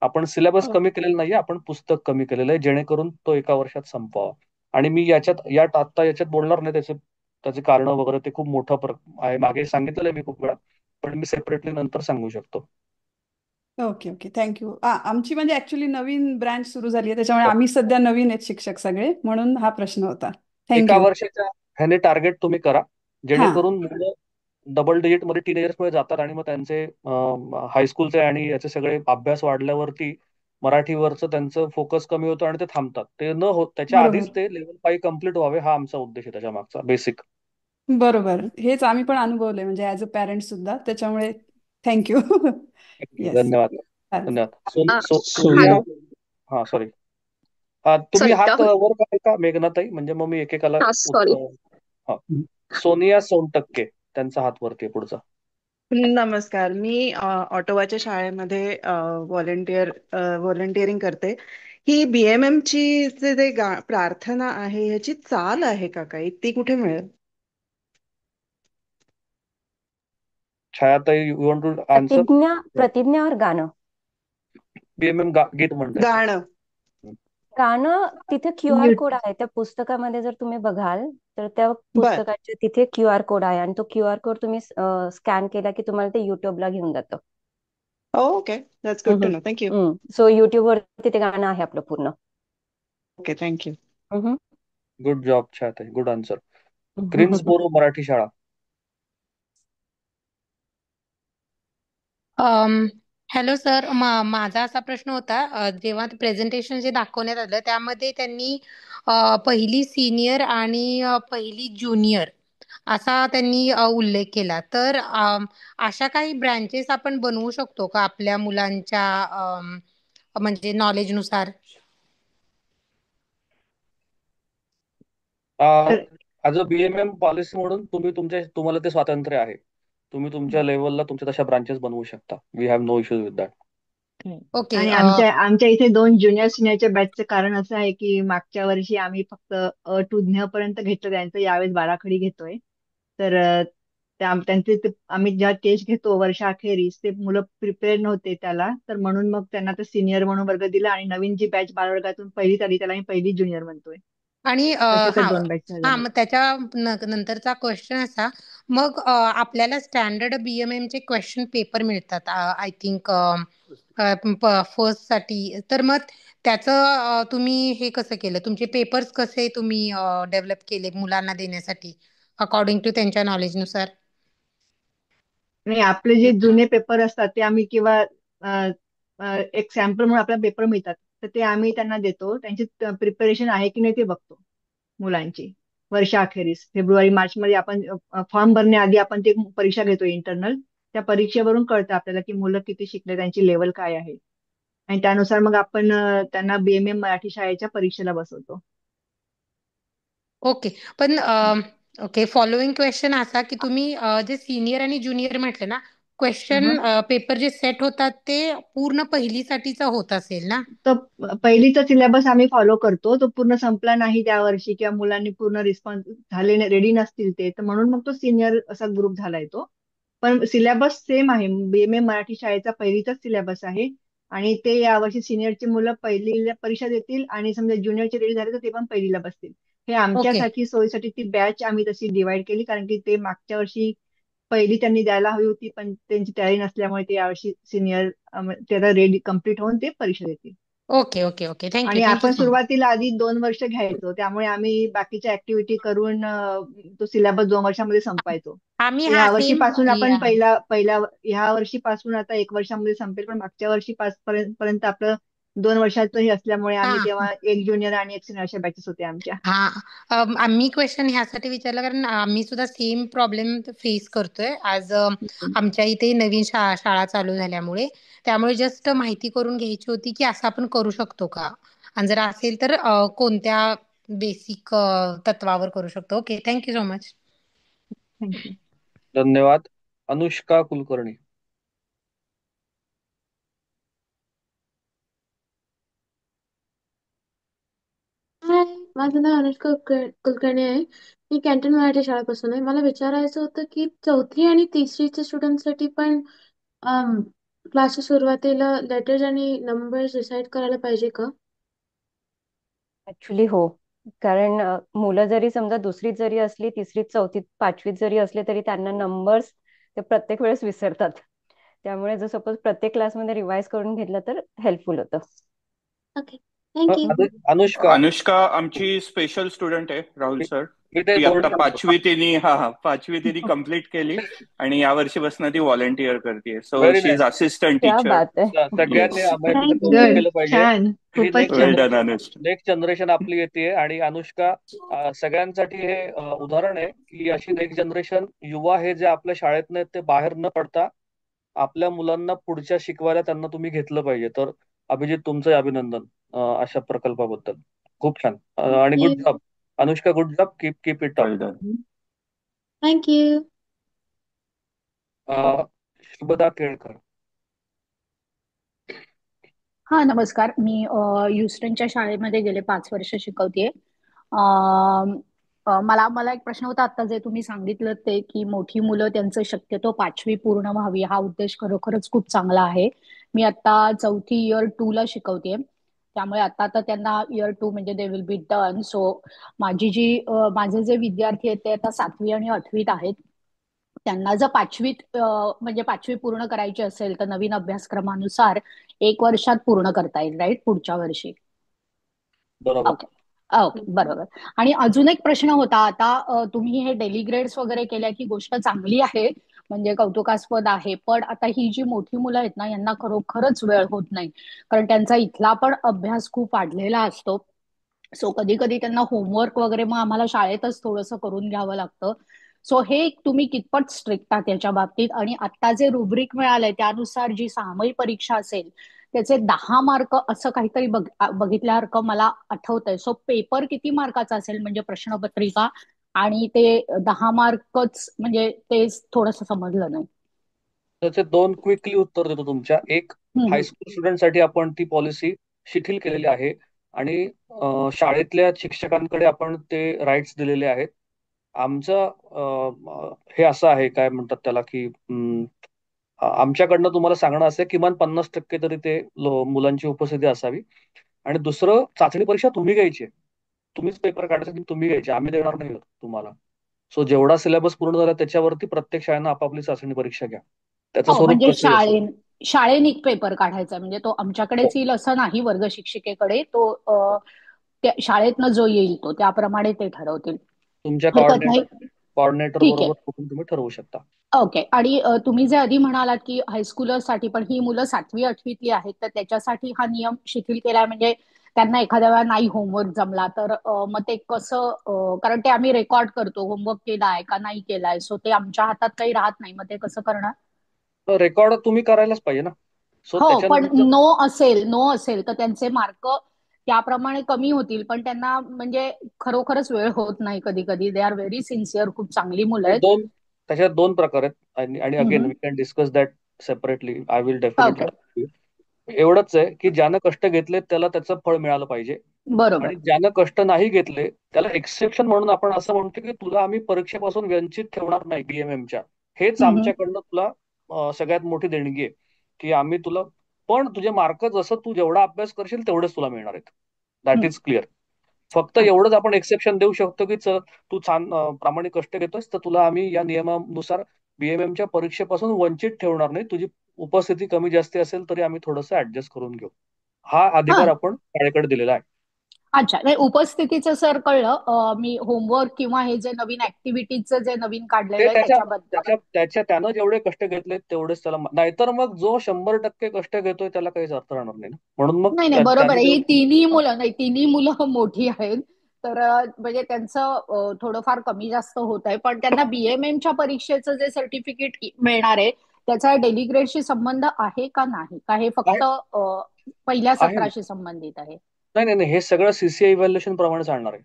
S1: आपण सिलेबस कमी केलेला नाहीये, आपण पुस्तक कमी केलेलं आहे, जेणेकरून तो 1 वर्षात संपवावा. आणि मी आता याच्यात बोलणार नाही, त्याचे कारण वगैरे ते खूप मोठं आहे, मागे सांगितलेलं आहे मी खूप वेळा, पण मी सेपरेटली नंतर सांगू शकतो.
S14: Okay okay thank you. आमची म्हणजे ऍक्च्युली नवीन ब्रँच सुरू झाली आहे, त्याच्यामुळे आम्ही सध्या नवीन आहेत शिक्षक सगळे, म्हणून हा प्रश्न होता.
S1: 1
S14: थँक्यू.
S1: वर्षाच्या ह्याने टार्गेट तुम्ही करा,
S14: हा
S1: जेणेकरून मुलं डबल डिजिट मध्ये टीनेजर्स मध्ये जातात आणि मग त्यांचे हायस्कूलचे आणि याचे सगळे अभ्यास वाढल्यावरती मराठीवरचं त्यांचं फोकस कमी होतं आणि ते थांबतात. ते न होत त्याच्या
S14: बरोबर
S1: आधीच ते लेवल 5 कम्प्लीट व्हावे, हा आमचा उद्देश आहे त्याच्या मागचा बेसिक.
S14: बरोबर, हेच आम्ही पण अनुभवलंय म्हणजे ऍज अ पॅरेंट सुद्धा, त्याच्यामुळे थँक्यू. येस.
S1: धन्यवाद. धन्यवाद.
S15: हॅलो.
S1: सोनिया. हा सॉरी, तुम्ही
S15: सॉरी
S1: हात
S15: राहुल.
S1: वर कराल का मेघनाताई? म्हणजे मग मी एकेकाला
S15: हा सॉरी.
S1: हा, सोनिया सोनटक्के, त्यांचा हात वरती आहे पुढचा.
S16: नमस्कार, मी ऑटोवाच्या शाळेमध्ये व्हॉलेंटिअरिंग करते. ही बीएमएम ची जे प्रार्थना आहे ह्याची चाल आहे का काही? ती कुठे मिळेल?
S1: छायाताई, यू वॉन्ट टू आन्सर?
S10: प्रतिज्ञावर गाणं.
S1: बीएमएम गीत म्हणतात.
S10: गाणं तिथे QR कोड आहे त्या पुस्तकामध्ये, जर तुम्ही बघाल तर त्या पुस्तकाच्या तिथे QR कोड आहे आणि तो QR कोड तुम्ही स्कॅन केला की तुम्हाला ते युट्यूबला घेऊन जातं.
S16: Okay, that's good to know. Thank you.
S10: So YouTube वरती ते गाणं आहे आपलं पूर्ण.
S16: Okay, thank you.
S1: Good job Chhayatai, good answer. Greensboro Marathi शाळा.
S17: हॅलो सर, माझा असा प्रश्न होता, जेव्हा प्रेझेंटेशन जे दाखवण्यात आलं त्यामध्ये त्यांनी पहिली सिनियर आणि पहिली ज्युनियर असा त्यांनी उल्लेख केला. तर अशा काही ब्रँचेस आपण बनवू शकतो का आपल्या मुलांच्या म्हणजे नॉलेजनुसार?
S1: ऍज अ बीएमएम पॉलिसी म्हणून तुम्हाला ते स्वातंत्र्य आहे. तुम्ही तुमच्या लेवलला तुमच्या तशा ब्रांचेस बनवू शकता. We have no issues with that.
S17: Okay.
S8: आणि आमच्या इथे 2 ज्युनियर सिनियरच्या बॅचचं कारण असं आहे की मागच्या वर्षी आम्ही फक्त अ टू ज्ञ पर्यंत घेतलं त्यांचं, यावेळेस बाराखडी घेतोय. तर आम्ही जेव्हा टेस्ट घेतो वर्षाअखेरीस ते मुलं प्रिपेअर नव्हते त्याला, तर म्हणून मग त्यांना तर सिनियर म्हणून वर्ग दिला आणि नवीन जी बॅच बालवर्गातून पहिलीत आली त्याला आम्ही पहिली ज्युनियर म्हणतोय.
S17: आणि
S8: तसे तर 2 बॅच
S17: हा, मग त्याच्या नंतरचा क्वेश्चन असा, मग आपल्याला स्टँडर्ड बीएमएम चे क्वेश्चन पेपर मिळतात आय थिंक फर्स्ट साठी, तर मग त्याचं तुम्ही हे कसं केलं, तुमचे पेपर्स कसे तुम्ही डेव्हलप केले मुलांना देण्यासाठी अकॉर्डिंग टू त्यांच्या नॉलेजनुसार?
S8: नाही, आपले जे जुने पेपर असतात ते आम्ही किंवा एक सॅम्पल म्हणून आपल्याला पेपर मिळतात, तर ते आम्ही त्यांना देतो. त्यांची प्रिपरेशन आहे की नाही ते बघतो मुलांची. वर्षाअखेरीस फेब्रुवारी मार्च मध्ये आपण फॉर्म भरण्याआधी आपण ते परीक्षा घेतो इंटरनल. त्या परीक्षेवरून कळतं आपल्याला की मुलं किती शिकले, त्यांची लेवल काय आहे, आणि त्यानुसार मग आपण त्यांना बीएमएम मराठी शाळेच्या परीक्षेला बसवतो.
S17: ओके. पण ओके, फॉलोइंग क्वेश्चन असा की तुम्ही जे सिनियर आणि ज्युनियर म्हटले ना, क्वेश्चन पेपर जे सेट होतात ते पूर्ण पहिलीसाठीचा होत असेल ना?
S8: तर पहिलीचा सिलेबस आम्ही फॉलो करतो, तो पूर्ण संपला नाही त्या वर्षी किंवा मुलांनी पूर्ण रिस्पॉन्स झाले रेडी नसतील ते, तर म्हणून मग तो सिनियर असा ग्रुप झालाय तो. पण सिलेबस सेम आहे, बीएमए मराठी शाळेचा पहिलीचाच सिलेबस आहे. आणि ते यावर्षी सिनियरची मुलं पहिलीला परीक्षा देतील आणि समजा ज्युनियरचे रेडी झाले तर ते पण पहिलीला बसतील. हे
S17: ओके.
S8: आमच्यासाठी सोयीसाठी ती बॅच आम्ही तशी डिवाइड केली, कारण की ते मागच्या वर्षी पहिली त्यांनी द्यायला हवी होती पण त्यांची तयारी नसल्यामुळे ते यावर्षी सिनियर त्याला रेडी कम्प्लीट होऊन ते परीक्षा देतील.
S17: ओके ओके ओके, थँक्यू
S8: आणि
S17: थँक्यू
S8: आपण
S17: सो मच.
S8: सुरुवातीला आधी 2 वर्ष घ्यायचो, त्यामुळे आम्ही बाकीच्या ऍक्टिव्हिटी करून तो सिलेबस 2 वर्षामध्ये संपायचो.
S17: आम्ही
S8: ह्या
S17: सेम
S8: वर्षीपासून आपण ह्या वर्षीपासून आता 1 वर्षामध्ये संपेल, पण मागच्या वर्षी पर्यंत आपलं 2 वर्षाचं हे असल्यामुळे आम्ही तेव्हा एक ज्युनियर आणि एक सिनियर अशा बॅचेस होत्या आमच्या.
S17: आम्ही क्वेश्चन ह्यासाठी विचारलं कारण आम्ही सुद्धा सेम प्रॉब्लेम फेस करतोय आज आमच्या इथे नवीन शाळा चालू झाल्यामुळे. त्यामुळे जस्ट माहिती करून घ्यायची होती की असं आपण करू शकतो का, आणि जर असेल तर कोणत्या बेसिक तत्वावर करू शकतो. Okay, thank you so much.
S8: Thank you.
S1: धन्यवाद. अनुष्का कुलकर्णी.
S15: हाय, माझं नाव अनुष्का कुलकर्णी आहे. मी कॅन्टीन मराठी शाळेपासून आहे. मला विचारायचं होतं की चौथी आणि तिसरीच्या स्टुडंटसाठी पण क्लासच्या सुरुवातीला लेटर्स आणि नंबर्स डिसाईड करायला पाहिजे का?
S10: ऍक्च्युली हो. कारण मुलं जरी समजा दुसरीत जरी असली, तिसरीत, चौथीत, पाचवीत जरी असले तरी त्यांना नंबर्स ते प्रत्येक वेळेस विसरतात. त्यामुळे जर सपोज प्रत्येक क्लासमध्ये रिवाइज करून घेतलं तर हेल्पफुल होतं.
S15: Okay, thank you.
S12: अनुष्का आमची स्पेशल स्टुडंट आहे, राहुल सर.
S1: मी ते
S12: ती
S1: बोर्ड
S12: आता पाचवी तिने कम्प्लीट केली आणि या वर्षीपासून ती व्हॉलंटिअर करते. So she is assistant teacher.
S1: सगळ्यांनी आम्ही केलं पाहिजे.
S8: छान, खूपच छान.
S1: नेक्स्ट जनरेशन आपली येते आणि अनुष्का सगळ्यांसाठी हे उदाहरण आहे की अशी नेक्स्ट जनरेशन युवा हे जे आपल्या शाळेतनं ते बाहेर न पडता आपल्या मुलांना पुढच्या शिकवायला त्यांना तुम्ही घेतलं पाहिजे. तर अभिजित, तुमचं अभिनंदन अशा प्रकल्पाबद्दल. खूप छान आणि good job Anushka, good job. Keep it up.
S15: Thank you.
S1: Shubhada Kelkar.
S18: हा, नमस्कार. मी ह्युस्टनच्या शाळेमध्ये गेले 5 वर्ष शिकवतेय. मला एक प्रश्न होता आता जे तुम्ही सांगितलं ते की मोठी मुलं त्यांचं शक्यतो 5वी पूर्ण व्हावी हा उद्देश खरोखरच खूप चांगला आहे. मी आता चौथी इयर 2 ला शिकवतेय, त्यामुळे आता तर त्यांना इयर 2 म्हणजे they will be done. So माझे जे विद्यार्थी आहेत ते आता 7वी आणि 8वीत आहेत. त्यांना जर 5वीत म्हणजे 5वी पूर्ण करायची असेल तर नवीन अभ्यासक्रमानुसार 1 वर्षात पूर्ण करता येईल, राईट, पुढच्या वर्षी?
S1: बरोबर.
S18: ओके, बरोबर. आणि अजून एक प्रश्न होता, आता तुम्ही हे डेली ग्रेड्स वगैरे केल्या ही गोष्ट चांगली आहे, म्हणजे कौतुकास्पद आहे. पण आता ही जी मोठी मुलं आहेत ना, यांना खरोखरच वेळ होत नाही, कारण त्यांचा इथला पण अभ्यास खूप वाढलेला असतो. सो कधी कधी त्यांना होमवर्क वगैरे मग आम्हाला शाळेतच थोडंसं करून घ्यावं लागतं. सो हे तुम्ही कितपत स्ट्रिक्ट आहात याच्या बाबतीत? आणि आता जे रुब्रिक मिळालंय त्यानुसार जी सामायिक परीक्षा असेल त्याचे 10 मार्क असं काहीतरी बघितल्यासारखं मला आठवतंय. सो पेपर किती मार्काचा असेल, म्हणजे प्रश्नपत्रिका, आणि ते 10 मार्कच, म्हणजे ते थोडंसं समजलं नाही.
S1: त्याचे 2 क्विकली उत्तर देतो तुमच्या. एक, हायस्कूल स्टुडंटसाठी आपण ती पॉलिसी शिथिल केलेली आहे आणि शाळेतल्या शिक्षकांकडे आपण ते राईट्स दिलेले आहेत. आमचं हे असं आहे, काय म्हणतात त्याला, की आमच्याकडनं तुम्हाला सांगणं असं किमान 50% तरी ते मुलांची उपस्थिती असावी. आणि दुसरं, चाचणी परीक्षा तुम्ही घ्यायची, तुम्हीच पेपर काढायचे, तुम्ही घ्यायचे, आम्ही देणार नाही तुम्हाला. सो जेवढा सिलेबस पूर्ण झाला त्याच्यावरती प्रत्येक शाळेनं आपापली चाचणी परीक्षा घ्या. त्याचं स्वरूप
S18: म्हणजे
S1: कसंही असो.
S18: शाळेने पेपर काढायचा म्हणजे तो आमच्याकडेच येईल असं नाही वर्ग शिक्षिकेकडे तो शाळेतनं जो येईल तो त्याप्रमाणे ते ठरवतील.
S1: तुमच्या
S18: हरकत नाही.
S1: कोऑर्डिनेटर
S18: ठीक आहे.
S1: बरोबर बघून तुम्ही ठरवू शकता.
S18: ओके. आणि तुम्ही जे आधी म्हणालात की हायस्कूलरसाठी पण ही मुलं 7वी 8वीतली आहेत तर त्याच्यासाठी हा नियम शिथिल केलाय म्हणजे त्यांना एखाद्या वेळा नाही होमवर्क जमला तर मग ते कसं कारण ते आम्ही रेकॉर्ड करतो होमवर्क केलाय का नाही केलाय सो ते आमच्या हातात काही राहत नाही मग ते कसं करणार?
S1: रेकॉर्ड तुम्ही करायलाच पाहिजे ना. सो
S18: हो पण
S1: त्याच्यानंतर
S18: नो असेल तर त्यांचे मार्क त्याप्रमाणे कमी होतील पण त्यांना म्हणजे खरोखरच वेळ होत नाही कधी कधी दे आर व्हेरी सिन्सिअर खूप चांगली मुलं आहेत.
S1: त्याच्यात दोन प्रकार आहेत आणि again
S18: hmm.
S1: We can discuss that separately. I will
S18: okay.
S1: Definitely. एवढंच आहे की ज्यानं कष्ट घेतले त्याला त्याचं फळ मिळालं पाहिजे
S18: बरोबर.
S1: आणि ज्यानं कष्ट नाही घेतले त्याला एक्सेप्शन म्हणून आपण असं म्हणतो की तुला आम्ही परीक्षेपासून वंचित ठेवणार नाही बीएमएमच्या. हेच
S18: हम्म.
S1: आमच्याकडनं तुला सगळ्यात मोठी देणगी आहे की आम्ही तुला पण तुझे मार्क जसं तू जेवढा अभ्यास करशील तेवढेच तुला मिळणार आहेत. That is clear. फक्त एवढंच आपण एक्सेप्शन देऊ शकतो की तू छान प्रामाणिक कष्ट घेतोस तर तुला आम्ही या नियमानुसार बीएमएमच्या परीक्षेपासून वंचित ठेवणार नाही. तुझी उपस्थिती कमी जास्ती असेल तरी आम्ही थोडंसं ऍडजस्ट करून घेऊ. हा अधिकार आपण शाळेकडे दिलेला आहे.
S18: अच्छा नाही उपस्थितीचं सर कळलं मी होमवर्क किंवा हे जे नवीन ऍक्टिव्हिटीचं जे नवीन काढलेलं आहे त्याच्याबद्दल
S1: त्यानं जेवढे कष्ट घेतले तेवढेच त्याला नाहीतर मग जो 100% कष्ट घेतोय त्याला काहीच अर्थ राहणार नाही ना. म्हणून मग
S18: नाही बरोबर आहे ही तिन्ही मुलं मोठी आहेत तर म्हणजे त्यांचं थोडंफार कमी जास्त होत आहे पण त्यांना बीएमएमच्या परीक्षेचं जे सर्टिफिकेट मिळणार आहे त्याचा डेली ग्रेडशी संबंध आहे का नाही का हे फक्त पहिल्या
S1: आहे ना.
S18: सत्राशी संबंधित आहे?
S1: नाही नाही हे सगळं सीसीआय इव्हॅल्युएशन प्रमाणे चालणार आहे.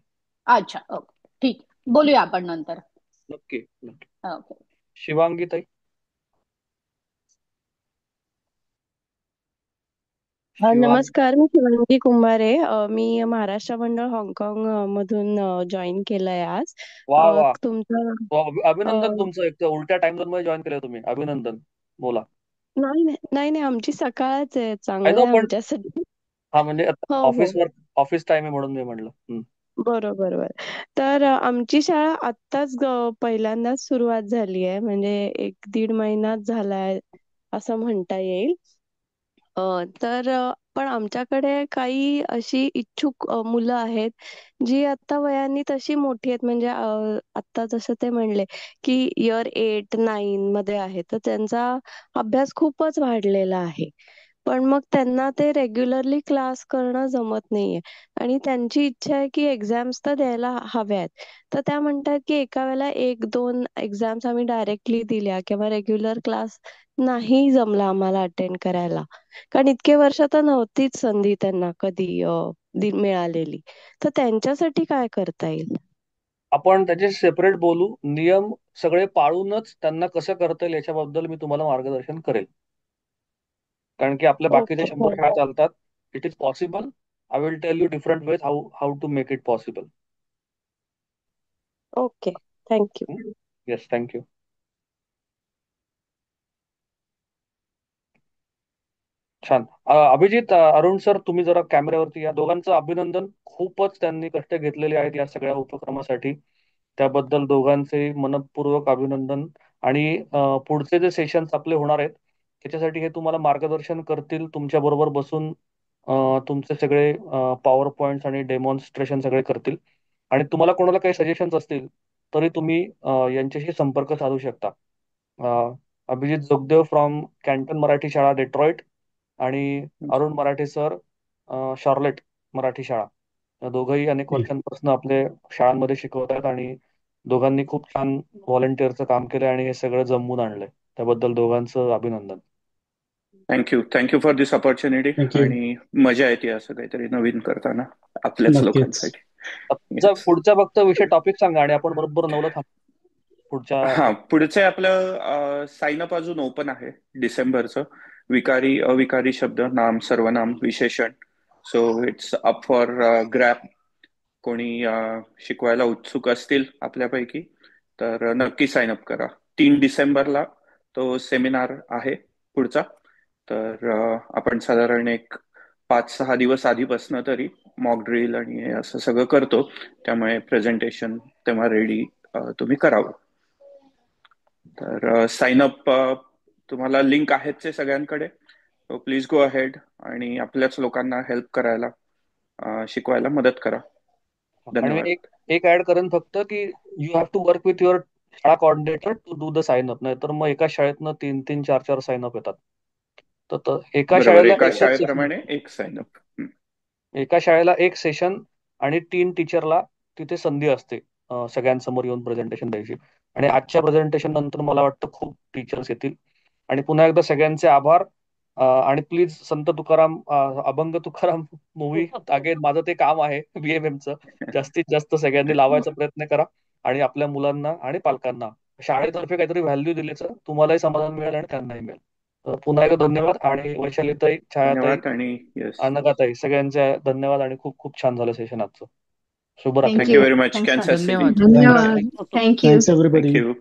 S18: अच्छा ओके ठीक बोलूया आपण नंतर.
S1: नक्की.
S18: ओके.
S1: शिवांगी ताई.
S19: नमस्कार मी शिवांगी कुंभारे मी महाराष्ट्र मंडळ हाँगकाँग मधून जॉईन केलंय आज.
S1: वा वा
S19: तुमचं
S1: अभिनंदन तुमचं. एक तर उलट्या टाइम झोन मध्ये जॉईन केलं तुम्ही. अभिनंदन. बोला.
S19: नाही नाही नाही आमची सकाळच आहे
S1: आय
S19: चांगलं
S1: नो
S19: आहे
S1: पण
S19: आमच्यासाठी.
S1: हा म्हणजे
S19: हो हो
S1: ऑफिस टाइम आहे म्हणून मी म्हणलं.
S19: बरोबर बरोबर. तर आमची शाळा आत्ताच पहिल्यांदाच सुरुवात झाली आहे म्हणजे 1-1.5 महिनाच झालाय असं म्हणता येईल. तर पण आमच्याकडे काही अशी इच्छुक मुलं आहेत जी आता वयाने तशी मोठी आहेत म्हणजे आता जसं ते म्हणले की इयर 8-9 मध्ये आहे तर त्यांचा अभ्यास खूपच वाढलेला आहे. पण मग त्यांना ते रेग्युलरली क्लास करणं जमत नाहीये आणि त्यांची इच्छा आहे की एक्झाम्स तर द्यायला हव्यात. तर त्या म्हणतात की एका वेळेला 1-2 एक्झाम्स आम्ही डायरेक्टली दिल्या किंवा रेग्युलर क्लास नाही जमला आम्हाला अटेंड करायला. कारण इतके वर्ष तर नव्हतीच संधी त्यांना कधी मिळालेली. तर त्यांच्यासाठी काय करता येईल?
S1: आपण त्याचे सेपरेट बोलू. नियम सगळे पाळूनच त्यांना कसं करता येईल याच्याबद्दल मी तुम्हाला मार्गदर्शन करेल. कारण की आपल्या बाकीच्या 100 शाळा चालतात. It is possible. I will tell you different ways how to make it possible.
S19: Okay thank you.
S1: Yes thank you. छान. अभिजित अरुण सर तुम्ही जरा कॅमेऱ्यावरती या. दोघांचं अभिनंदन. खूपच त्यांनी कष्ट घेतलेले आहेत या सगळ्या उपक्रमासाठी. त्याबद्दल दोघांचे मनपूर्वक अभिनंदन. आणि पुढचे जे सेशन्स आपले होणार आहेत त्याच्यासाठी हे तुम्हाला मार्गदर्शन करतील. तुमच्या बरोबर बसून तुमचे सगळे पॉवर पॉइंट्स आणि डेमॉन्स्ट्रेशन सगळे करतील. आणि तुम्हाला कोणाला काही सजेशन्स असतील तरी तुम्ही यांच्याशी संपर्क साधू शकता. अभिजित जोगदेव फ्रॉम कॅन्टन मराठी शाळा डेट्रॉइट आणि अरुण मराठे सर शॉर्लेट मराठी शाळा. या दोघंही अनेक वर्षांपासून आपल्या शाळांमध्ये शिकवत आहेत आणि दोघांनी खूप छान व्हॉलेंटिअरचं काम केलं आणि हे सगळं जमवून आणलंय. त्याबद्दल दोघांचं अभिनंदन.
S12: Thank you for this opportunity. आणि मजा येते असं काहीतरी नवीन करताना आपल्याच लोकांसाठी.
S1: पुढचा फक्त विषय टॉपिक सांगा आणि आपण बरोबर 9ला थांबू. पुढच्या
S12: पुढचे आपलं साइन अप अजून ओपन आहे डिसेंबरचं. विकारी अविकारी शब्द नाम सर्वनाम विशेषण. So it's up for grab. कोणी शिकवायला उत्सुक असतील आपल्यापैकी तर नक्की साइन अप करा. 3 डिसेंबरला तो सेमिनार आहे पुढचा. तर आपण साधारण एक 5-6 दिवस आधीपासून तरी मॉक ड्रिल आणि हे असं सगळं करतो. त्यामुळे प्रेझेंटेशन तेव्हा रेडी तुम्ही करावं. तर साइन अप तुम्हाला लिंक आहेच आहे सगळ्यांकडे. सो प्लीज गो अहेड आणि आपल्याच लोकांना हेल्प करायला शिकवायला मदत करा.
S1: आणि
S12: धन्यवाद.
S1: एक एक ऍड करेन फक्त की you have to work with your शाळा coordinator to do the sign up. नाही तर मग एका शाळेतनं 3-3, 4-4 साइन अप येतात. तर एका
S12: बरोबर,
S1: शाळेला
S12: एका
S1: एकच सेशन,
S12: शाळेप्रमाणे एक साइन अप.
S1: एका शाळेला एक सेशन आणि 3 टीचरला तिथे संधी असते सगळ्यांसमोर येऊन प्रेझेंटेशन द्यायची. आणि आजच्या प्रेझेंटेशन नंतर मला वाटतं खूप टीचर्स येतील. आणि पुन्हा एकदा सगळ्यांचे आभार. आणि प्लीज संत तुकाराम, अभंग तुकाराम मूवी अगेन माझं ते काम आहे बीएमएमचं. जास्तीत जास्त सगळ्यांनी लावायचा प्रयत्न करा आणि आपल्या मुलांना आणि पालकांना शाळेतर्फे काहीतरी व्हॅल्यू दिल्याचं तुम्हालाही समाधान मिळेल आणि त्यांनाही मिळेल. तर पुन्हा एकदा धन्यवाद. आणि वैशालीताई, छायाताई,
S12: धन्यवाद आणि येस,
S1: अनघाताई सगळ्यांचे धन्यवाद. आणि खूप खूप छान झालं सेशन आजचं. शुभरात्री.
S12: Thank you very much.
S8: Thanks
S12: Kansas city.
S9: धन्यवाद.
S8: Thank you
S20: Thanks everybody.
S12: थँक्यू.